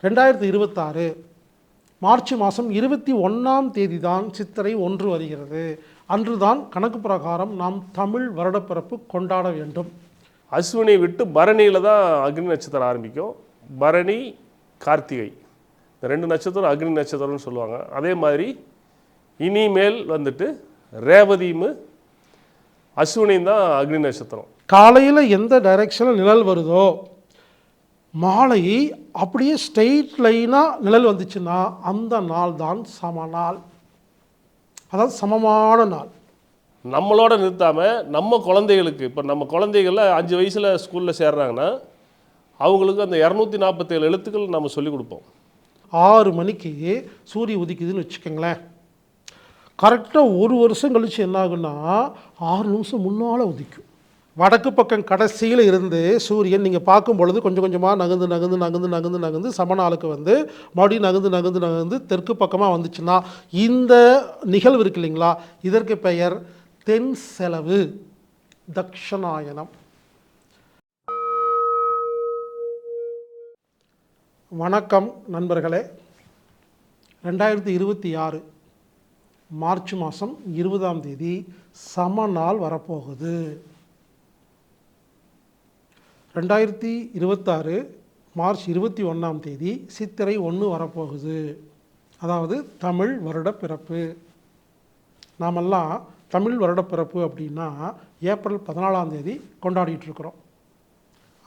2026 March மாதம் 21ஆம் தேதி தான் சித்திரை 1 வருகிறது. அன்றுதான் கணக்கு பிரகாரம் நாம் தமிழ் வருடப்பிறப்பு கொண்டாட வேண்டும். அஸ்வினி விட்டு பரணியில் தான் அக்னி நட்சத்திரம் ஆரம்பிக்கும். பரணி, கார்த்திகை இந்த 2 நட்சத்திரம் அக்னி நட்சத்திரம்னு சொல்லுவாங்க. அதே மாதிரி இனிமேல் வந்துட்டு ரேவதியும் அஸ்வினியும் தான் அக்னி நட்சத்திரம். காலையில் எந்த டைரெக்ஷனில் நிழல் வருதோ மாலை அப்படியே ஸ்ட்ரெயிட் லைனாக நிழல் வந்துச்சுன்னா அந்த நாள் தான் சம நாள், அதாவது சமமான நாள். நம்மளோட நிறுத்தாமல் நம்ம குழந்தைகளுக்கு, இப்போ நம்ம குழந்தைகளில் 5 வயசில் ஸ்கூலில் சேர்றாங்கன்னா அவங்களுக்கு அந்த 247 எழுத்துக்கள் நம்ம சொல்லிக் கொடுப்போம். 6 மணிக்கு சூரிய உதிக்குதுன்னு வச்சுக்கோங்களேன். கரெக்டாக 1 வருஷம் கழித்து என்ன ஆகுன்னா 6 நிமிஷம் முன்னால் உதிக்கும். வடக்கு பக்கம் கடைசியில் இருந்து சூரியன் நீங்கள் பார்க்கும் பொழுது கொஞ்சம் கொஞ்சமாக நகர்ந்து நகர்ந்து நகர்ந்து நகர்ந்து நகர்ந்து சமநாளுக்கு வந்து மறுபடியும் நகர்ந்து நகர்ந்து நகர்ந்து தெற்கு பக்கமாக வந்துச்சுன்னா இந்த நிகழ்வு இருக்கு இல்லைங்களா, இதற்கு பெயர் தென் செலவு, தக்ஷணாயனம். வணக்கம் நண்பர்களே. 2026 மார்ச் மாதம் 20ஆம் தேதி சம நாள் வரப்போகுது. 2026 மார்ச் 21ஆம் தேதி சித்திரை 1 வரப்போகுது. அதாவது தமிழ் வருடப்பிறப்பு. நாமெல்லாம் தமிழ் வருடப்பிறப்பு அப்படின்னா ஏப்ரல் 14ஆம் தேதி கொண்டாடிட்டுருக்குறோம்.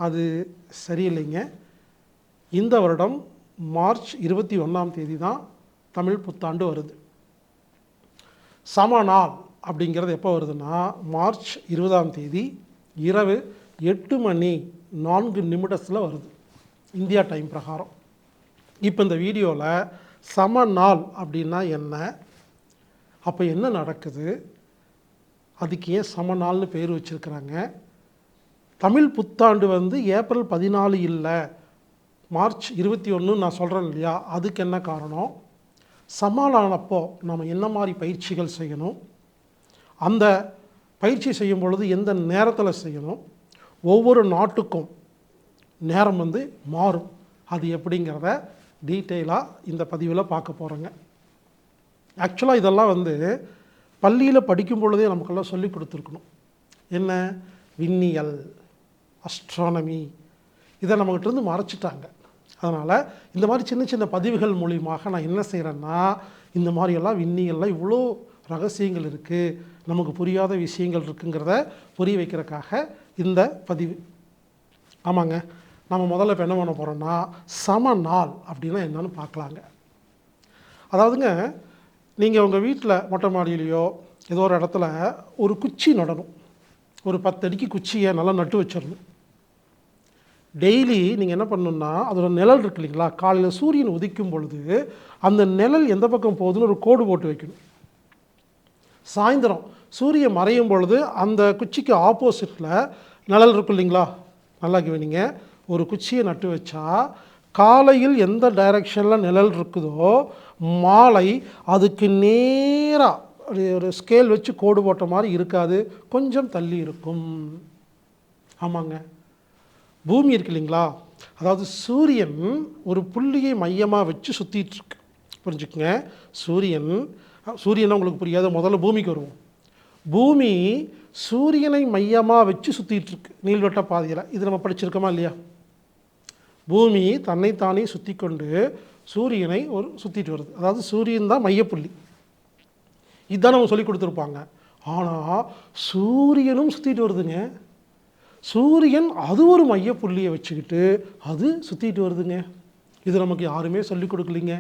அது சரியில்லைங்க. இந்த வருடம் மார்ச் 21ஆம் தேதி தான் தமிழ் புத்தாண்டு வருது. சம நாள் அப்படிங்கிறது எப்போ வருதுன்னா மார்ச் 20ஆம் தேதி இரவு 8:04 வருது இந்தியா டைம் பிரகாரம். இப்போ இந்த வீடியோவில் சம நாள் அப்படின்னா என்ன, அப்போ என்ன நடக்குது, அதுக்கு ஏன் சம நாள்னு பேர் வச்சுருக்கிறாங்க, தமிழ் புத்தாண்டு வந்து ஏப்ரல் 14 இல்லை மார்ச் 21 நான் சொல்கிறேன் இல்லையா, அதுக்கு என்ன காரணம், சமாளானப்போ நம்ம என்ன மாதிரி பயிற்சிகள் செய்யணும், அந்த பயிற்சி செய்யும் பொழுது எந்த நேரத்தில் செய்யணும், ஒவ்வொரு நாட்டுக்கும் நேரம் வந்து மாறும், அது எப்படிங்கிறத டீட்டெயிலாக இந்த பதிவில் பார்க்க போகிறோங்க. ஆக்சுவலாக இதெல்லாம் வந்து பள்ளியில் படிக்கும் பொழுதே நமக்கெல்லாம் சொல்லி கொடுத்துருக்கணும். என்ன, விண்ணியல், அஸ்ட்ரானமி, இதை நம்மகிட்டேருந்து மறைச்சிட்டாங்க. அதனால் இந்த மாதிரி சின்ன சின்ன பதிவுகள் மூலியமாக நான் என்ன செய்கிறேன்னா, இந்த மாதிரியெல்லாம் விண்ணியல்லாம் இவ்வளோ ரகசியங்கள் இருக்குது, நமக்கு புரியாத விஷயங்கள் இருக்குங்கிறத புரிய வைக்கிறதுக்காக இந்த பதிவு. ஆமாங்க, நம்ம முதல்ல இப்போ என்ன பண்ண போகிறோம்னா சம நாள் அப்படின்னா என்னன்னு பார்க்கலாங்க. அதாவதுங்க, நீங்கள் உங்கள் வீட்டில் மொட்டை மாடியிலையோ ஏதோ ஒரு இடத்துல ஒரு குச்சி நடணும். ஒரு 10 அடிக்கு குச்சியை நல்லா நட்டு வச்சிடணும். டெய்லி நீங்கள் என்ன பண்ணணுன்னா அதோட நிழல் இருக்கு இல்லைங்களா, காலையில் சூரியன் உதிக்கும் பொழுது அந்த நிழல் எந்த பக்கம் போகுதுன்னு ஒரு கோடு போட்டு வைக்கணும். சாயந்தரம் சூரியன் மறையும் பொழுது அந்த குச்சிக்கு ஆப்போசிட்டில் நிழல் இருக்கும் இல்லைங்களா, நல்லா கவனிங்க. ஒரு குச்சியை நட்டு வச்சா காலையில் எந்த டைரெக்ஷனில் நிழல் இருக்குதோ மாலை அதுக்கு நேராக ஒரு ஸ்கேல் வச்சு கோடு போட்ட மாதிரி இருக்காது, கொஞ்சம் தள்ளி இருக்கும். ஆமாங்க, பூமி இருக்கு இல்லைங்களா, அதாவது சூரியன் ஒரு புள்ளியை மையமாக வச்சு சுற்றிட்டுருக்கு. புரிஞ்சுக்குங்க, சூரியனை உங்களுக்கு புரியாத, முதல்ல பூமிக்கு வருவோம். பூமி சூரியனை மையமாக வச்சு சுற்றிட்டுருக்கு நீள்வட்ட பாதையில். இது நம்ம படிச்சிருக்கோமா இல்லையா? பூமி தன்னைத்தானே சுற்றி கொண்டு சூரியனை ஒரு சுற்றிட்டு வருது. அதாவது சூரியன் தான் மையப்புள்ளி. இதுதான் நம்ம சொல்லி கொடுத்துருப்பாங்க. ஆனால் சூரியனும் சுற்றிட்டு வருதுங்க. சூரியன் அது ஒரு மையப்புள்ளியை வச்சுக்கிட்டு அது சுற்றிட்டு வருதுங்க. இது நமக்கு யாருமே சொல்லிக் கொடுக்கலிங்க.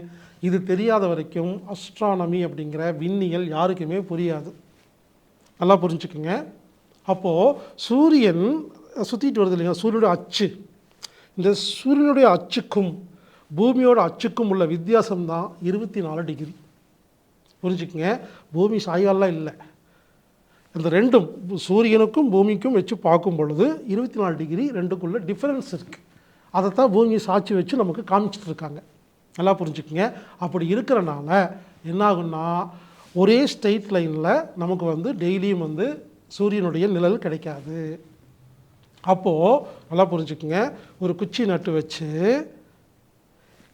இது தெரியாத வரைக்கும் அஸ்ட்ரானமி அப்படிங்கிற விண்ணியல் யாருக்குமே புரியாது. நல்லா புரிஞ்சுக்குங்க. அப்போது சூரியன் சுற்றிட்டு வருது இல்லைங்க, சூரியனுடைய அச்சு, இந்த சூரியனுடைய அச்சுக்கும் பூமியோட அச்சுக்கும் உள்ள வித்தியாசம்தான் 24 டிகிரி. புரிஞ்சுக்குங்க, பூமி சாய்வாலாம் இல்லை. இந்த ரெண்டும் சூரியனுக்கும் பூமிக்கும் வச்சு பார்க்கும் பொழுது 24 டிகிரி ரெண்டுக்குள்ளே டிஃப்ரென்ஸ் இருக்குது. அதைத்தான் பூமியை சாட்சி வச்சு நமக்கு காமிச்சிட்டு இருக்காங்க. நல்லா புரிஞ்சுக்குங்க. அப்படி இருக்கிறனால என்ன ஆகுன்னா ஒரே ஸ்ட்ரெயிட் லைனில் நமக்கு வந்து டெய்லியும் வந்து சூரியனுடைய நிழல் கிடைக்காது. அப்போது நல்லா புரிஞ்சுக்குங்க, ஒரு குச்சி நட்டு வச்சு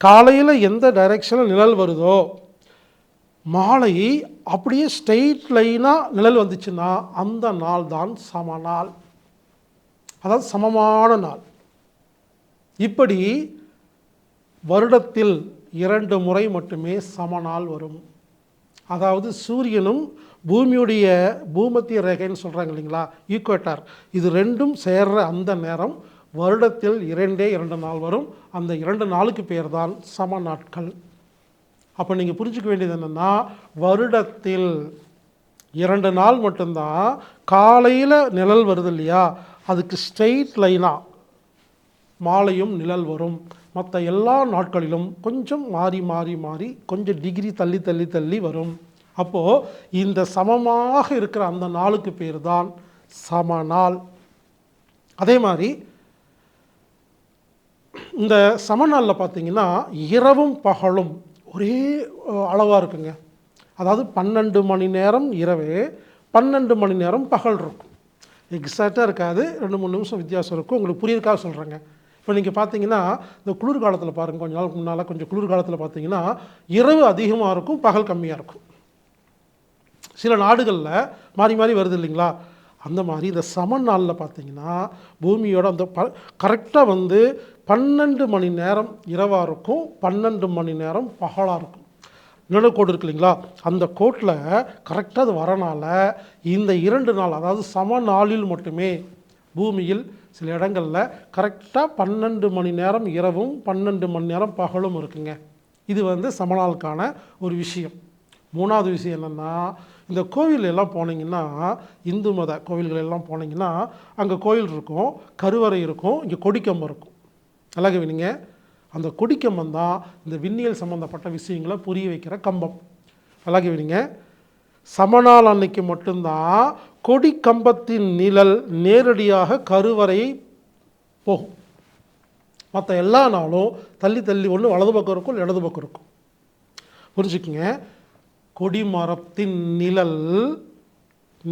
காலையில் எந்த டைரெக்ஷனில் நிழல் வருதோ மாலை அப்படியே ஸ்ட்ரெயிட் லைனாக நிழல் வந்துச்சுன்னா அந்த நாள் தான் சமநாள், அதாவது சமமான நாள். இப்படி வருடத்தில் 2 முறை மட்டுமே சமநாள் வரும். அதாவது சூரியனும் பூமியுடைய பூமத்திய ரேகைன்னு சொல்கிறாங்க இல்லைங்களா, ஈக்குவேட்டர், இது ரெண்டும் சேர்ற அந்த நேரம் வருடத்தில் 2 நாள் வரும். அந்த 2 நாளுக்கு பேர் தான் சம நாட்கள். அப்போ நீங்கள் புரிஞ்சுக்க வேண்டியது என்னென்னா, வருடத்தில் 2 நாள் மட்டும்தான் காலையில் நிழல் வருது இல்லையா, அதுக்கு ஸ்ட்ரெயிட் லைனாக மாலையும் நிழல் வரும். மற்ற எல்லா நாட்களிலும் கொஞ்சம் மாறி மாறி மாறி கொஞ்சம் டிகிரி தள்ளி தள்ளி தள்ளி வரும். அப்போது இந்த சமமாக இருக்கிற அந்த நாளுக்கு பேர் தான் சமநாள். அதே மாதிரி இந்த சமநாளில் பார்த்தீங்கன்னா இரவும் பகலும் ஒரே அளவாக இருக்குங்க. அதாவது 12 மணி நேரம் இரவு, 12 மணி நேரம் பகல் இருக்கும். எக்ஸாக்டாக இருக்காது, 2-3 நிமிஷம் வித்தியாசம் இருக்கும். உங்களுக்கு புரியறதுக்காக சொல்கிறேங்க. இப்போ நீங்கள் பார்த்தீங்கன்னா இந்த குளிர்காலத்தில் பாருங்கள், கொஞ்ச நாளுக்கு முன்னால் கொஞ்சம் குளிர்காலத்தில் பார்த்தீங்கன்னா இரவு அதிகமாக இருக்கும், பகல் கம்மியாக இருக்கும். சில நாடுகளில் மாறி மாறி வருது இல்லைங்களா, அந்த மாதிரி இந்த சமநாளில் பார்த்தீங்கன்னா பூமியோட அந்த கரெக்டாக வந்து 12 மணி நேரம் இரவாக இருக்கும், 12 மணி நேரம் பகலாக இருக்கும். நிலக்கோடு இருக்கு இல்லைங்களா, அந்த கோட்டில் கரெக்டாக அது வரனால இந்த 2 நாள், அதாவது சம நாளில் மட்டுமே பூமியில் சில இடங்களில் கரெக்டாக 12 மணி நேரம் இரவும் 12 மணி நேரம் பகலும் இருக்குங்க. இது வந்து சமநாளுக்கான ஒரு விஷயம். 3வது விஷயம் என்னென்னா, இந்த கோவில் எல்லாம் போனீங்கன்னா, இந்து மத கோவில்கள் எல்லாம் போனீங்கன்னா அங்கே கோயில் இருக்கும், கருவறை இருக்கும், இங்கே கொடிக்கம்பம் இருக்கும். நல்லா கவனிங்க, அந்த கொடிக்கம்பம் தான் இந்த விண்ணியல் சம்மந்தப்பட்ட விஷயங்களை புரிய வைக்கிற கம்பம். நல்லா கவனிங்க, சமநாள் அன்னைக்கு மட்டும்தான் கொடி கம்பத்தின் நிழல் நேரடியாக கருவறை போகும். மற்ற எல்லா நாளும் தள்ளி தள்ளி ஒன்று வலது பக்கம் இருக்கும், இடது பக்கம் இருக்கும். புரிஞ்சுக்குங்க, கொடிமரத்தின் நிழல்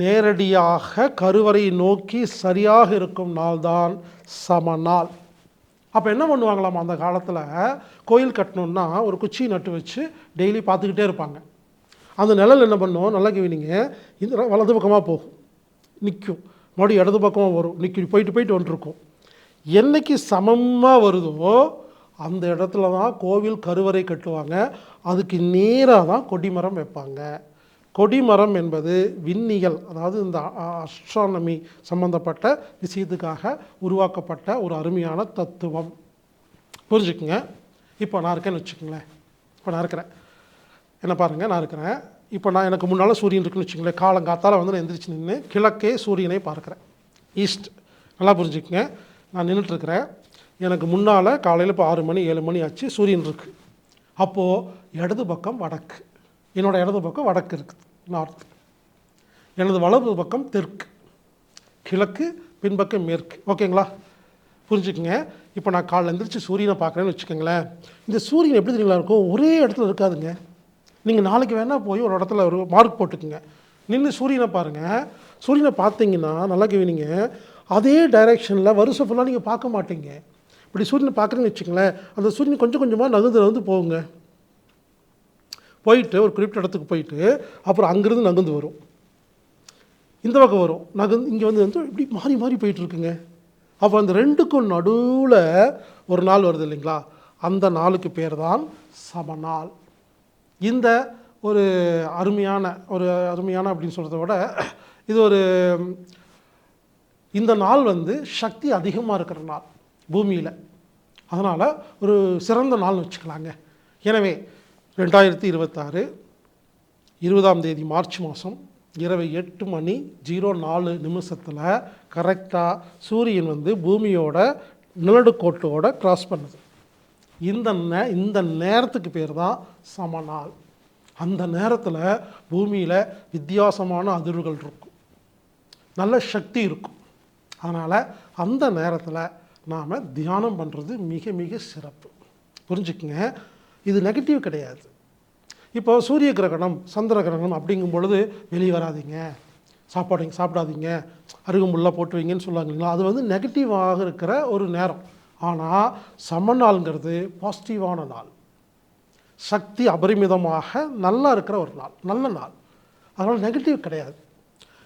நேரடியாக கருவறை நோக்கி சரியாக இருக்கும் நாள் தான் சமநாள். அப்போ என்ன பண்ணுவாங்களாம், அந்த காலத்தில் கோயில் கட்டணுன்னா ஒரு குச்சி நட்டு வச்சு டெய்லி பார்த்துக்கிட்டே இருப்பாங்க. அந்த நிழல் என்ன பண்ணும், நல்லா கவனிங்க, இந்த வலது பக்கமாக போகும், நிற்கும், மறுபடியும் இடது பக்கமாக வரும், நிற்கும், போயிட்டு போயிட்டு வந்துருக்கும். என்னைக்கு சமமாக வருதோ அந்த இடத்துல தான் கோவில் கருவறை கட்டுவாங்க. அதுக்கு நேராக தான் கொடிமரம் வைப்பாங்க. கொடிமரம் என்பது விண்ணியல், அதாவது இந்த அஸ்ட்ரானமி சம்பந்தப்பட்ட விஷயத்துக்காக உருவாக்கப்பட்ட ஒரு அருமையான தத்துவம். புரிஞ்சுக்குங்க. இப்போ நான் இருக்கேன்னு வச்சுக்கோங்களேன், இப்போ நான் இருக்கிறேன், என்ன பாருங்கள், நான் இருக்கிறேன். இப்போ நான் எனக்கு முன்னால் சூரியன் இருக்குன்னு வச்சுக்கோங்களேன். காலங்காத்தால் வந்து நான் எந்திரிச்சு நின்று கிழக்கே சூரியனை பார்க்குறேன், ஈஸ்ட். நல்லா புரிஞ்சுக்குங்க, நான் நின்றுட்டுருக்கிறேன். எனக்கு முன்னால் காலையில் இப்போ 6 மணி 7 மணி ஆச்சு, சூரியன் இருக்குது. அப்போது இடது பக்கம் வடக்கு, என்னோடய இடது பக்கம் வடக்கு இருக்குது, நார்த். எனது வலது பக்கம் தெற்கு, கிழக்கு, பின்பக்கம் மேற்கு. ஓகேங்களா, புரிஞ்சுக்குங்க. இப்போ நான் காலையில் எழுந்திரிச்சு சூரியனை பார்க்குறேன்னு வச்சுக்கோங்களேன். இந்த சூரியன் எப்படி தெரியுங்களா இருக்கும், ஒரே இடத்துல இருக்காதுங்க. நீங்கள் நாளைக்கு வேணால் போய் ஒரு இடத்துல ஒரு மார்க் போட்டுக்குங்க, நின்று சூரியனை பாருங்கள். சூரியனை பார்த்தீங்கன்னா நல்லா கவனிங்க, அதே டைரெக்ஷனில் வருஷம் ஃபுல்லாக நீங்கள் பார்க்க மாட்டீங்க. இப்படி சூரியனை பார்க்குறேன்னு வச்சுக்கோங்களேன், அந்த சூரியன் கொஞ்சம் கொஞ்சமாக நகர்ந்து போகுங்க. போயிட்டு ஒரு குறிப்பிட்ட இடத்துக்கு போயிட்டு அப்புறம் அங்கேருந்து நகர்ந்து வரும், இந்த பக்கம் வரும், இங்கே வந்து இப்படி மாறி மாறி போயிட்டுருக்குங்க. அப்போ அந்த ரெண்டுக்கும் நடுவில் ஒரு நாள் வருது இல்லைங்களா, அந்த நாளுக்கு பேர் தான் சமநாள். இந்த ஒரு அருமையான அப்படின்னு சொல்கிறத விட இது ஒரு, இந்த நாள் வந்து சக்தி அதிகமாக இருக்கிற நாள் பூமியில். அதனால் ஒரு சிறந்த நாள்னு வச்சுக்கலாங்க. எனவே 2026 20ஆம் தேதி மார்ச் மாதம் இரவு 8:04 கரெக்டாக சூரியன் வந்து பூமியோட நிலநடுக்கோட்டோட கிராஸ் பண்ணுது. இந்த நேரத்துக்கு பேர் தான் சமநாள். அந்த நேரத்தில் பூமியில் வித்தியாசமான அதிர்வுகள் இருக்கும், நல்ல சக்தி இருக்கும். அதனால் அந்த நேரத்தில் நாம் தியானம் பண்ணுறது மிக மிக சிறப்பு. புரிஞ்சுக்குங்க, இது நெகட்டிவ் கிடையாது. இப்போ சூரிய கிரகணம், சந்திர கிரகணம் அப்படிங்கும் பொழுது வெளியே வராதிங்க, சாப்பிடாதீங்க, அருகம்புல்லாக போட்டு வைங்கன்னு சொல்லுவாங்க இல்லைங்களா, அது வந்து நெகட்டிவாக இருக்கிற ஒரு நேரம். ஆனால் சமநாள்ங்கிறது பாசிட்டிவான நாள். சக்தி அபரிமிதமாக நல்லா இருக்கிற ஒரு நாள், நல்ல நாள். அதனால் நெகட்டிவ் கிடையாது.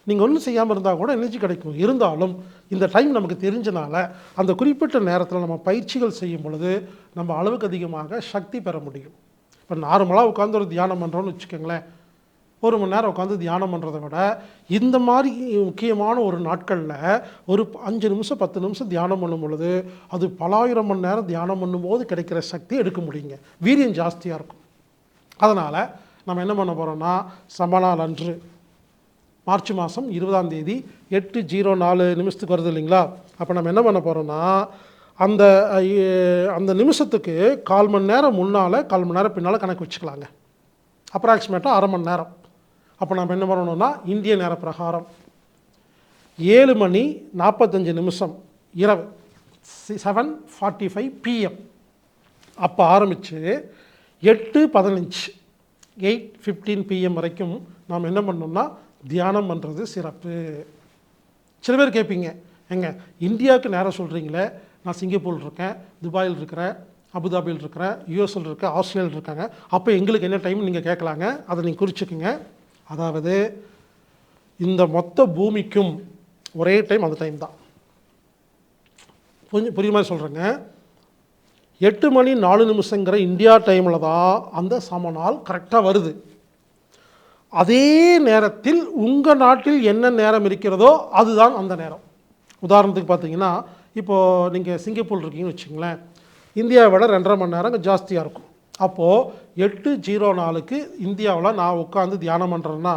நீங்கள் ஒன்றும் செய்யாமல் இருந்தால் கூட எனர்ஜி கிடைக்கும். இருந்தாலும் இந்த டைம் நமக்கு தெரிஞ்சனால அந்த குறிப்பிட்ட நேரத்தில் நம்ம பயிற்சிகள் செய்யும் பொழுது நம்ம அளவுக்கு அதிகமாக சக்தி பெற முடியும். இப்போ நார்மலாக உட்காந்து ஒரு தியானம் பண்ணுறோன்னு வச்சுக்கோங்களேன், 1 மணி நேரம் உட்காந்து தியானம் பண்ணுறதை விட இந்த மாதிரி முக்கியமான ஒரு நாட்களில் ஒரு 5 நிமிஷம் 10 நிமிஷம் தியானம் பண்ணும் பொழுது அது பலாயிரம் மணி நேரம் தியானம் பண்ணும்போது கிடைக்கிற சக்தி எடுக்க முடியுங்க. வீரியம் ஜாஸ்தியாக இருக்கும். அதனால் நம்ம என்ன பண்ண போகிறோம்னா, சமநாள் அன்று மார்ச் மாதம் 20ஆம் தேதி 8:04 வருது இல்லைங்களா? அப்போ நம்ம என்ன பண்ண போகிறோம்னா, அந்த அந்த நிமிஷத்துக்கு 1/4 மணி நேரம் முன்னால் 1/4 மணி நேரம் பின்னால் கணக்கு வச்சுக்கலாங்க. அப்ராக்சிமேட்டாக 1/2 மணி நேரம். அப்போ நம்ம என்ன பண்ணணும்னா, இந்திய நேர பிரகாரம் 7:45 இரவு 7:45 PM அப்போ ஆரம்பித்து 8:15 PM வரைக்கும் நாம் என்ன பண்ணோம்னா தியானம் பண்ணுறது சிறப்பு. சில பேர் கேட்பீங்க, எங்க இந்தியாவுக்கு நேரம் சொல்கிறீங்களே, நான் சிங்கப்பூரில் இருக்கேன், துபாயில் இருக்கிறேன், அபுதாபியில் இருக்கிறேன், யூஎஸ்ல இருக்கேன், ஆஸ்திரேலியாவில் இருக்காங்க, அப்போ எங்களுக்கு என்ன டைம் நீங்கள் கேட்கலாங்க. அதை நீங்கள் குறிச்சிக்குங்க. அதாவது இந்த மொத்த பூமிக்கும் ஒரே டைம் அந்த டைம் தான். கொஞ்சம் புரியுற மாதிரி சொல்கிறேங்க. 8:04 இந்தியா டைமில் தான் அந்த சமநாள் கரெக்டாக வருது. அதே நேரத்தில் உங்கள் நாட்டில் என்ன நேரம் இருக்கிறதோ அதுதான் அந்த நேரம். உதாரணத்துக்கு பார்த்தீங்கன்னா, இப்போது நீங்கள் சிங்கப்பூர் இருக்கீங்கன்னு வச்சுங்களேன், இந்தியாவை விட 2.5 மணி நேரம் ஜாஸ்தியாக இருக்கும். அப்போது 8:04 இந்தியாவில் நான் உட்காந்து தியானம் பண்ணுறேன்னா,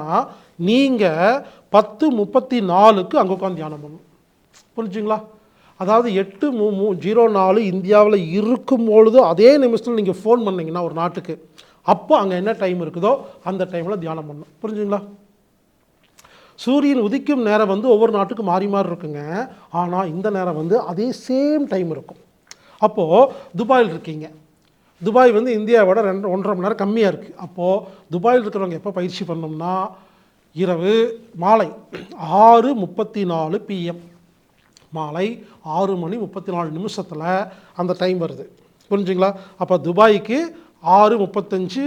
நீங்கள் 10:34 அங்கே உட்காந்து தியானம் பண்ணணும். புரிஞ்சுங்களா? அதாவது 8:04 இந்தியாவில் இருக்கும்பொழுது அதே நிமிஷத்தில் நீங்கள் ஃபோன் பண்ணிங்கன்னா ஒரு நாட்டுக்கு, அப்போ அங்கே என்ன டைம் இருக்குதோ அந்த டைமில் தியானம் பண்ணணும். புரிஞ்சுங்களா? சூரியன் உதிக்கும் நேரம் ஒவ்வொரு நாட்டுக்கும் மாறி மாறி இருக்குங்க. ஆனால் இந்த நேரம் அதே சேம் டைம் இருக்கும். அப்போது துபாயில் இருக்கீங்க, துபாய் இந்தியாவோட 1.5 மணி நேரம் கம்மியாக இருக்குது. அப்போது துபாயில் இருக்கிறவங்க எப்போ பயிற்சி பண்ணோம்னா, இரவு மாலை 6:34 PM, மாலை 6:34 அந்த டைம் வருது. புரிஞ்சுங்களா? அப்போ துபாய்க்கு 6:35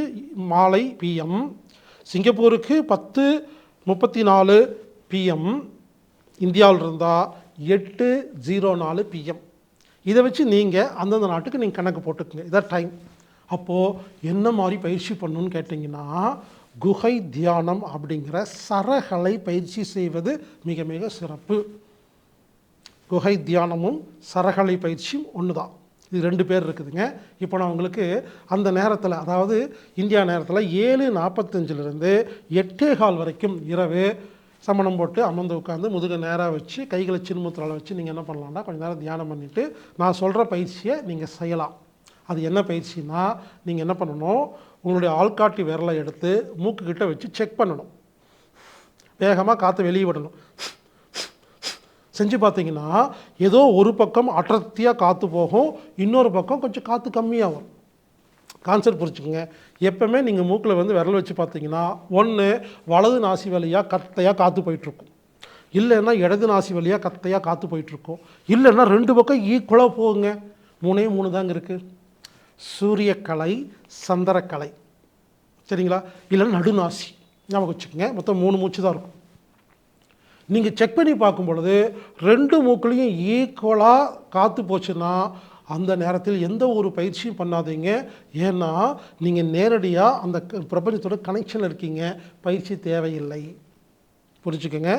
மாலை PM, சிங்கப்பூருக்கு 10:34 PM, இந்தியாவில் இருந்தால் 8:04 PM. இதை வச்சு நீங்கள் அந்தந்த நாட்டுக்கு நீங்கள் கணக்கு போட்டுக்குங்க. இதான் டைம். அப்போது என்ன மாதிரி பயிற்சி பண்ணணுன்னு கேட்டிங்கன்னா, குகை தியானம் அப்படிங்கிற சரகளை பயிற்சி செய்வது மிக மிக சிறப்பு. குகை தியானமும் சரகளை பயிற்சியும் ஒன்று தான். இது 2 பேர் இருக்குதுங்க. இப்போ நான் உங்களுக்கு அந்த நேரத்தில், அதாவது இந்தியா நேரத்தில் 7:45 8:15 வரைக்கும் இரவு சமணம் போட்டு அமர்ந்து உட்காந்து முதுகை நேராக வச்சு கைகளை சின்முத்திரால வச்சு நீங்கள் என்ன பண்ணலாம்னா கொஞ்சம் நேரம் தியானம் பண்ணிவிட்டு நான் சொல்கிற பயிற்சியை நீங்கள் செய்யலாம். அது என்ன பயிற்சினா, நீங்கள் என்ன பண்ணணும், உங்களுடைய ஆள்காட்டி விரலை எடுத்து மூக்குக்கிட்ட வச்சு செக் பண்ணணும். வேகமாக காற்று வெளியே விடணும். செஞ்சு பார்த்தீங்கன்னா ஏதோ ஒரு பக்கம் அடர்த்தியாக காற்று போகும், இன்னொரு பக்கம் கொஞ்சம் காற்று கம்மியாக வரும். கான்செப்ட் புரிச்சுக்கோங்க. எப்போவுமே நீங்கள் மூக்கில் விரல் வச்சு பார்த்தீங்கன்னா, ஒன்று வலது நாசி வழியாக கத்தையாக காற்று போயிட்டுருக்கும், இல்லைன்னா இடது நாசி வழியாக கத்தையாக காற்று போயிட்டுருக்கும், இல்லைன்னா 2 பக்கம் ஈக்குவலாக போகுங்க. 3 தாங்க இருக்குது. சூரியக்கலை, சந்திரக்கலை, சரிங்களா? இல்லைன்னா நடுநாசி. ஞாபகம் வச்சுக்கோங்க. மொத்தம் 3 மூச்சு தான் இருக்கும். நீங்கள் செக் பண்ணி பார்க்கும் பொழுது 2 மூக்குலையும் ஈக்குவலாக காற்று போச்சுன்னா அந்த நேரத்தில் எந்த ஒரு பயிற்சியும் பண்ணாதீங்க. ஏன்னா நீங்கள் நேரடியாக அந்த பிரபஞ்சத்தோட கனெக்ஷன் இருக்கீங்க, பயிற்சி தேவையில்லை. புரிஞ்சுக்கோங்க.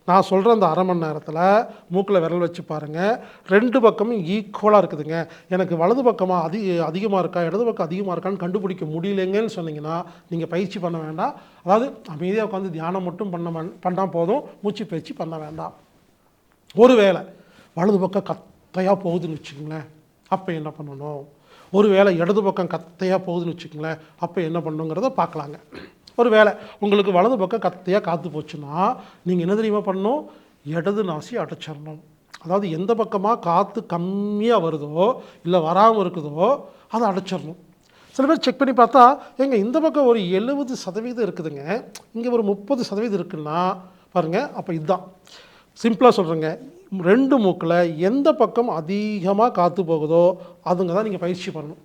நான் சொல்கிற அந்த 1/2 மணி நேரத்தில் மூக்கில் விரல் வச்சு பாருங்கள், 2 பக்கமும் ஈக்குவலாக இருக்குதுங்க. எனக்கு வலது பக்கமாக அதிகமாக இருக்கா, இடது பக்கம் அதிகமாக இருக்கான்னு கண்டுபிடிக்க முடியலைங்கன்னு சொன்னீங்கன்னா நீங்கள் பயிற்சி பண்ண வேண்டாம். அதாவது அமைதியாக உட்காந்து தியானம் மட்டும் பண்ணால் போதும், மூச்சு பயிற்சி பண்ண வேண்டாம். ஒருவேளை வலது பக்கம் கத்தையாக போகுதுன்னு வச்சுக்கோங்களேன், அப்போ என்ன பண்ணணும்? ஒருவேளை இடது பக்கம் கத்தையாக போகுதுன்னு வச்சுக்கோங்களேன், அப்போ என்ன பண்ணணுங்கிறத பார்க்கலாங்க. ஒரு வேளை உங்களுக்கு வலது பக்கம் கத்தையாக காற்று போச்சுன்னா நீங்கள் என்ன தெரியுமா பண்ணணும்? இடது நாசி அடைச்சிடணும். அதாவது எந்த பக்கமாக காற்று கம்மியாக வருதோ இல்லை வராமல் இருக்குதோ அதை அடைச்சிடணும். சில பேர் செக் பண்ணி பார்த்தா, எங்க இந்த பக்கம் ஒரு 70% இருக்குதுங்க, இங்கே ஒரு 30% இருக்குன்னா பாருங்கள். அப்போ இதுதான் சிம்பிளாக சொல்கிறேங்க. 2 மூக்கில் எந்த பக்கம் அதிகமாக காற்று போகுதோ அதுங்க தான் நீங்கள் பயிற்சி பண்ணணும்.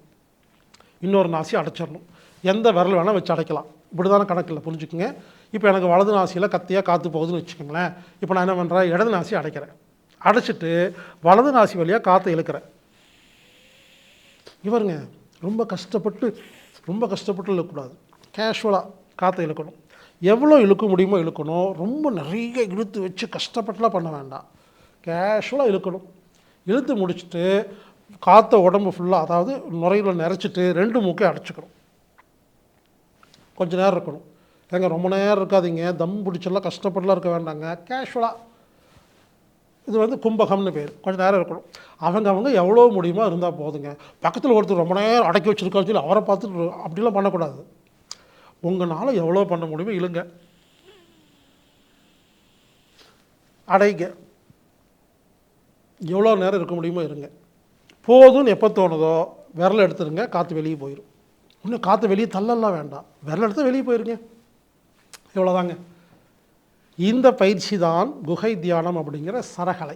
இன்னொரு நாசி அடைச்சிடணும். எந்த விரல் வேணால் வச்சு அடைக்கலாம். இப்படி தானே கணக்கு இல்லை, புரிஞ்சுக்குங்க. இப்போ எனக்கு வலது நாசியில் கத்தியாக காற்று போகுதுன்னு வச்சுக்கோங்களேன். இப்போ நான் என்ன பண்ணுறேன், இடது நாசி அடைக்கிறேன். அடைச்சிட்டு வலது நாசி வழியாக காற்றை இழுக்கிறேன். இவருங்க ரொம்ப கஷ்டப்பட்டு இழுக்கக்கூடாது, கேஷுவலாக காற்றை இழுக்கணும். எவ்வளோ இழுக்க முடியுமோ இழுக்கணும். ரொம்ப நிறைய இழுத்து வச்சு கஷ்டப்பட்டுலாம் பண்ண வேண்டாம், கேஷுவலாக இழுக்கணும். இழுத்து முடிச்சுட்டு காற்றை உடம்பு ஃபுல்லாக, அதாவது நுரையில் நிறச்சிட்டு 2 மூக்கையும் அடைச்சிக்கணும். கொஞ்சம் நேரம் இருக்கணும். ஏங்க ரொம்ப நேரம் இருக்காதீங்க, தம் பிடிச்செல்லாம் கஷ்டப்பட்டுலாம் இருக்க வேண்டாங்க, கேஷுவலாக. இது வந்து கும்பகம்னு பேர். கொஞ்சம் நேரம் இருக்கணும். அவங்க எவ்வளோ முடியுமோ இருந்தால் போதுங்க. பக்கத்தில் ஒருத்தர் ரொம்ப நேரம் அடக்கி வச்சுருக்கான்னு சொல்லி அவரை பார்த்துட்டு அப்படிலாம் பண்ணக்கூடாது. உங்களால் எவ்வளோ பண்ண முடியுமோ இழுங்க, அடைங்க. எவ்வளோ நேரம் இருக்க முடியுமோ இருங்க. போதும்னு எப்போ தோணுதோ விரல் எடுத்துருங்க, காற்று வெளியே போயிடும். இன்னும் காற்று வெளியே தள்ளலாம் வேண்டாம், விரல் எடுத்து வெளியே போயிருங்க. இவ்வளோதாங்க. இந்த பயிற்சி தான் குகை தியானம் அப்படிங்கிற சரகலை.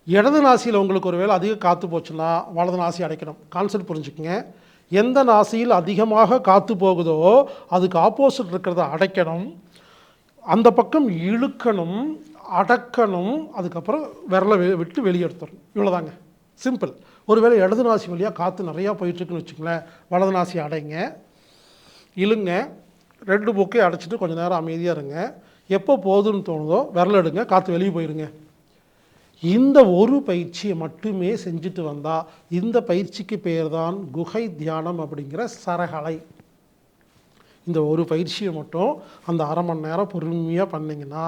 இடது நாசியில் உங்களுக்கு ஒரு வேளை அதிக காற்று போச்சுன்னா வலது நாசி அடைக்கணும். கான்செப்ட் புரிஞ்சுக்குங்க. எந்த நாசியில் அதிகமாக காற்று போகுதோ அதுக்கு ஆப்போசிட் இருக்கிறத அடைக்கணும், அந்த பக்கம் இழுக்கணும், அடக்கணும், அதுக்கப்புறம் விரலை விட்டு வெளியே எடுத்துடணும். இவ்வளோதாங்க, சிம்பிள். ஒருவேளை இடது நாசி வழியாக காற்று நிறையா போயிட்டுருக்குன்னு வச்சுங்களேன், வலது நாசி அடைங்க, இழுங்க, 2 மூக்கையும் அடைச்சிட்டு கொஞ்சம் நேரம் அமைதியாக இருங்க. எப்போ போதுன்னு தோணுதோ விரல் எடுங்க, காற்று வெளியே போயிருங்க. இந்த ஒரு பயிற்சியை மட்டுமே செஞ்சுட்டு வந்தால், இந்த பயிற்சிக்கு பேர் தான் குகை தியானம் அப்படிங்கிற சரகலை. இந்த ஒரு பயிற்சியை மட்டும் அந்த 1/2 மணி நேரம் பொறுமையாக பண்ணிங்கன்னா